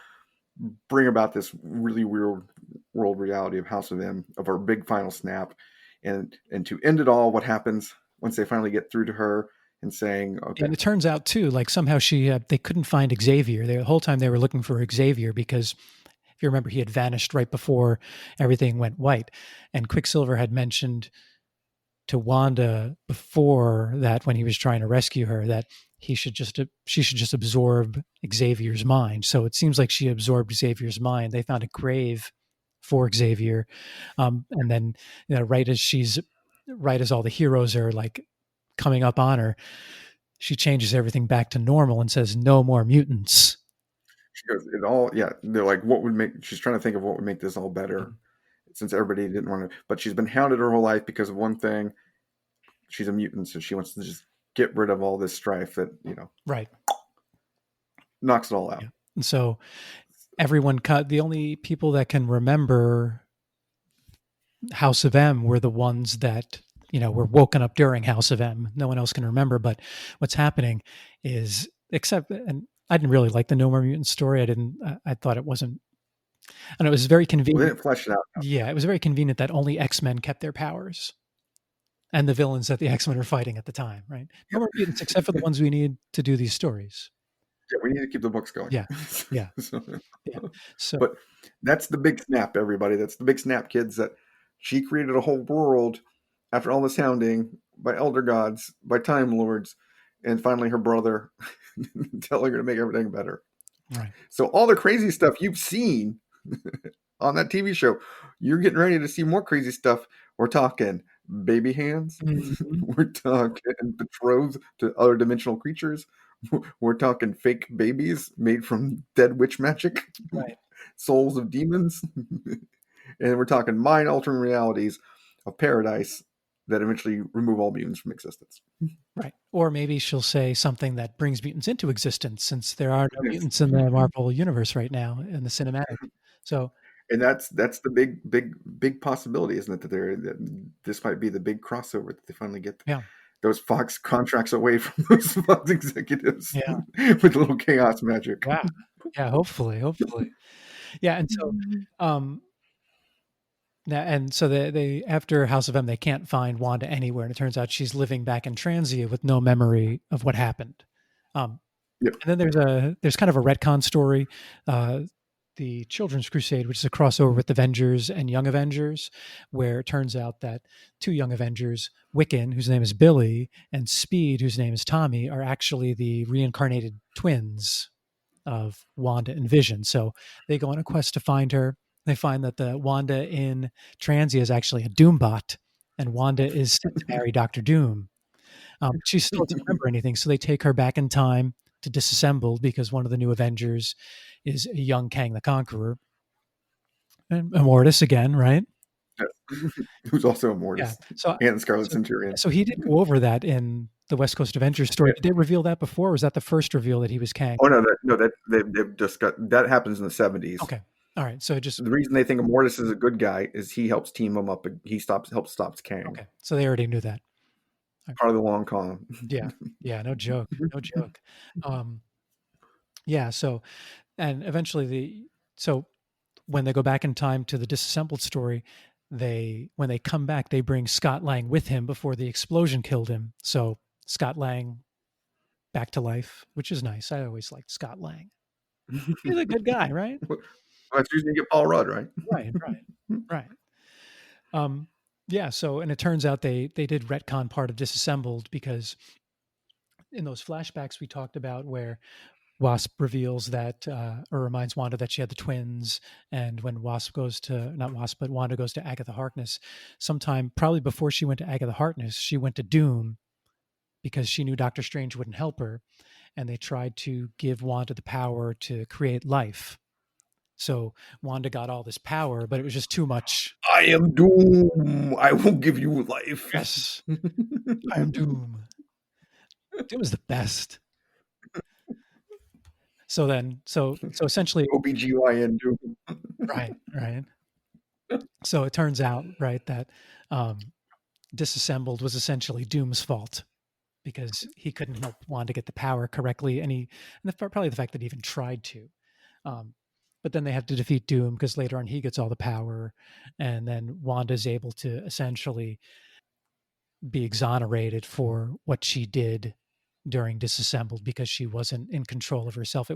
bring about this really weird world reality of House of M, of her big final snap. And to end it all, what happens once they finally get through to her and saying, okay. And it turns out too, like somehow they couldn't find Xavier. The whole time they were looking for Xavier because if you remember, he had vanished right before everything went white. And Quicksilver had mentioned to Wanda before that, when he was trying to rescue her, that she should just absorb Xavier's mind. So it seems like she absorbed Xavier's mind. They found a grave for Xavier. And then, right as all the heroes are like coming up on her, she changes everything back to normal and says, no more mutants. She goes, they're like, she's trying to think of what would make this all better, since everybody didn't want to, but she's been hounded her whole life because of one thing. She's a mutant, so she wants to just get rid of all this strife that, right, knocks it all out. Yeah. And so everyone the only people that can remember House of M were the ones that, were woken up during House of M. No one else can remember, but what's happening is, and I didn't really like the No More Mutants story. I thought it wasn't. And it was very Well, they convenient. didn't flesh it out. Yeah, it was very convenient that only X-Men kept their powers, and the villains that the X-Men are fighting at the time. Right? No more mutants except for the ones we need to do these stories. Yeah, we need to keep the books going. Yeah, yeah, So, yeah. So but that's the big snap, everybody. That's the big snap, kids. That she created a whole world after all this hounding by elder gods, by time lords, and finally her brother telling her to make everything better. right. So all the crazy stuff you've seen on that TV show, you're getting ready to see more crazy stuff. We're talking baby hands. Mhm. We're talking betrothed to other dimensional creatures. We're talking fake babies made from dead witch magic, Right. souls of demons. And we're talking mind altering realities of paradise that eventually remove all mutants from existence. Right. Or maybe she'll say something that brings mutants into existence, since there are no Yes. mutants in the Marvel universe right now in the cinematic. So And that's the big possibility, isn't it? That this might be the big crossover that they finally get yeah, those Fox contracts away from those Fox executives yeah, with a little chaos magic. yeah, yeah. Hopefully. Yeah. And so, um, and so they after House of M, they can't find Wanda anywhere, and it turns out she's living back in Transia with no memory of what happened. Um, Yep. and then there's kind of a retcon story, uh, the Children's Crusade, which is a crossover with Avengers and Young Avengers, where it turns out that two Young Avengers, Wiccan, whose name is Billy, and Speed, whose name is Tommy, are actually the reincarnated twins of Wanda and Vision. So they go on a quest to find her. They find that the Wanda in Transia is actually a Doombot, and Wanda is set to marry Doctor Doom. She still doesn't remember anything, so they take her back in time to disassemble because one of the new Avengers is a young Kang the Conqueror. And Immortus again, right? Who's also Yeah. Immortus So, and Scarlet so, Centurion. so he did go over that in the West Coast Avengers story. Did they reveal that before? Or was that the first reveal that he was Kang? Oh no, that they've just got that happens in the 70s. Okay. All right. So just The reason they think Immortus is a good guy is he helps team him up. He helps stops Kang. okay. So they already knew that. Part of the long con. Yeah. Yeah. No joke. No joke. Yeah. So, and eventually so when they go back in time to the disassembled story, when they come back, they bring Scott Lang with him before the explosion killed him. So Scott Lang back to life, which is nice. I always liked Scott Lang. He's a good guy, right? That's usually you get Paul Rudd, right? Right. Yeah. So, and it turns out they did retcon part of Disassembled because in those flashbacks we talked about where Wasp reveals that, or reminds Wanda that she had the twins. And when Wasp goes to, not Wasp, but Wanda goes to Agatha Harkness, sometime probably before she went to Agatha Harkness, she went to Doom because she knew Doctor Strange wouldn't help her. And they tried to give Wanda the power to create life. So Wanda got all this power, but it was just too much. I am Doom. I will give you life. Yes, I am Doom. Doom is the best. So essentially, OBGYN Doom. right. So it turns out, right, that Disassembled was essentially Doom's fault because he couldn't help Wanda get the power correctly, and probably the fact that he even tried to. But then they have to defeat Doom because later on he gets all the power, and then Wanda's able to essentially be exonerated for what she did during Disassembled because she wasn't in control of herself.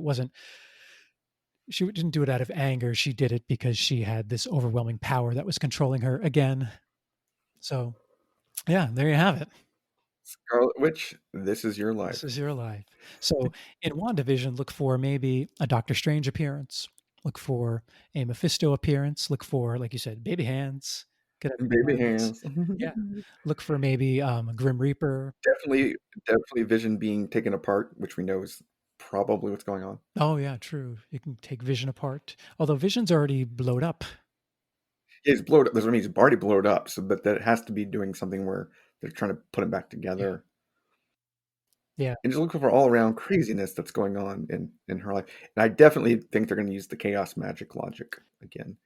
She didn't do it out of anger. She did it because she had this overwhelming power that was controlling her again. So, yeah, there you have it. Scarlet Witch, this is your life. This is your life. So, in WandaVision, look for maybe a Doctor Strange appearance. Look for a Mephisto appearance. Look for, like you said, baby hands. Baby hands. Yeah. Look for maybe a Grim Reaper. Definitely Vision being taken apart, which we know is probably what's going on. Oh, yeah, true. You can take Vision apart. Although Vision's already blowed up. He's blowed up. That's what I mean. He's already blowed up. So, but that has to be doing something where they're trying to put him back together. Yeah. And just looking for all around craziness that's going on in her life. And I definitely think they're going to use the chaos magic logic again,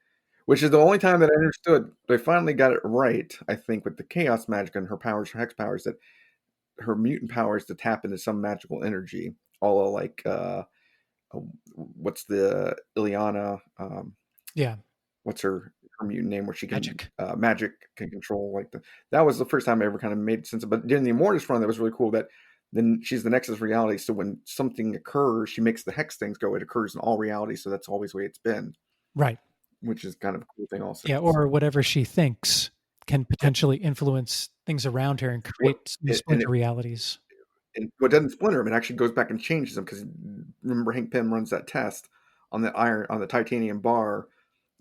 which is the only time that I understood. They finally got it right, I think, with the chaos magic and her powers, her hex powers, that her mutant powers to tap into some magical energy, all like what's the Ileana? Yeah. What's her mutant name where she can Magic. Magic can control that was the first time I ever kind of made sense of. But during the Immortus run, that was really cool. That then she's the Nexus of reality. So when something occurs, she makes the hex things go. It occurs in all realities. So that's always the way it's been. Right. Which is kind of a cool thing also. Yeah, or whatever she thinks can potentially influence things around her and create splinter realities. And what doesn't splinter them, it actually goes back and changes them. Because remember, Hank Pym runs that test on the titanium bar.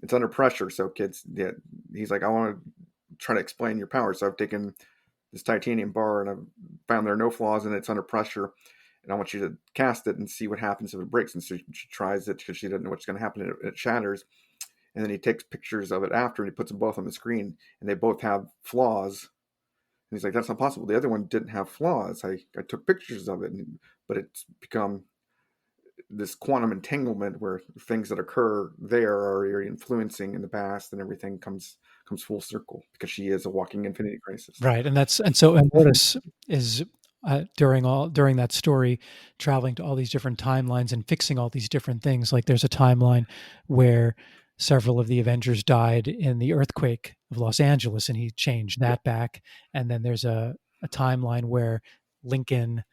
It's under pressure. So kids, yeah, he's like, I want to try to explain your power. So I've taken this titanium bar and I've found there are no flaws in it. It's under pressure. And I want you to cast it and see what happens if it breaks. And so she tries it because she doesn't know what's going to happen. It shatters. And then he takes pictures of it after and he puts them both on the screen. And they both have flaws. And he's like, that's not possible. The other one didn't have flaws. I took pictures of it. But it's become this quantum entanglement where things that occur there are influencing in the past, and everything comes full circle because she is a walking infinity crisis. Right. And so Immortus is during that story traveling to all these different timelines and fixing all these different things. Like there's a timeline where several of the Avengers died in the earthquake of Los Angeles, and he changed that back. And then there's a timeline where Lincoln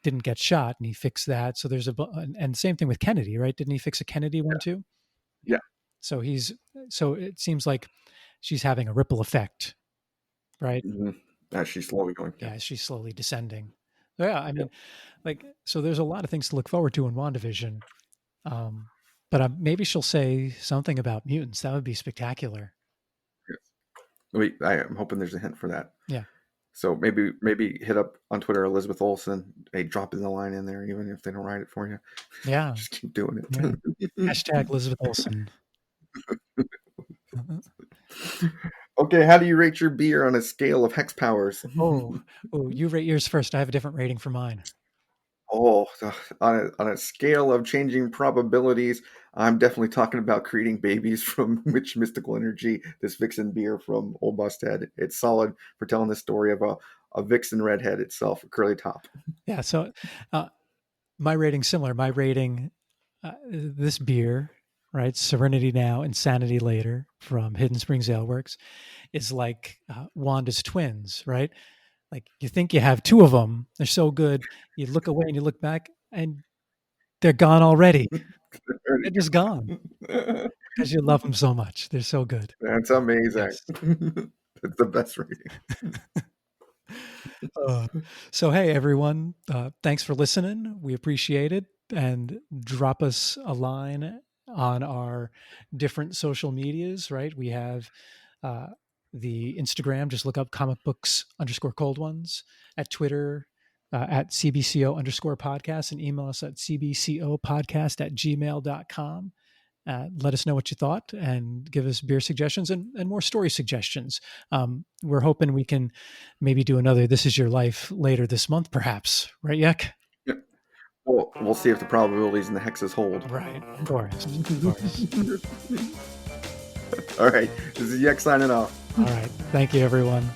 didn't get shot, and he fixed that. So there's and same thing with Kennedy, right? Didn't he fix a Kennedy one too? Yeah. So it seems like she's having a ripple effect, right? Mm-hmm. As she's slowly going. Yeah, she's slowly descending. Yeah, I mean, so there's a lot of things to look forward to in WandaVision. But maybe she'll say something about mutants. That would be spectacular. Yes. I'm hoping there's a hint for that. Yeah. So maybe hit up on Twitter Elizabeth Olsen. Hey, drop in the line in there, even if they don't write it for you. Yeah. Just keep doing it. Yeah. Hashtag Elizabeth Olsen. Okay, how do you rate your beer on a scale of hex powers? Oh, you rate yours first. I have a different rating for mine. Oh, on a scale of changing probabilities, I'm definitely talking about creating babies from witch mystical energy. This Vixen beer from Old Busted. It's solid for telling the story of a Vixen redhead itself, a curly top. Yeah. So my rating's similar. My rating, this beer, right, Serenity Now, Insanity Later from Hidden Springs Ale Works, is like Wanda's twins, right? Like you think you have two of them. They're so good. You look away and you look back and they're gone already. They're just gone because you love them so much. They're so good. That's amazing. Yes. That's the best rating. So, hey, everyone, thanks for listening. We appreciate it. And drop us a line on our different social medias, right? We have the Instagram, just look up comic books _cold ones, at Twitter at CBCO_podcast, and email us at cbcopodcast@gmail.com. Let us know what you thought and give us beer suggestions and more story suggestions. We're hoping we can maybe do another This Is Your Life later this month, perhaps. Right, Yek? Yeah. Well, we'll see if the probabilities and the hexes hold. Right, of course. Of course. All right. This is Yek signing off. All right. Thank you, everyone.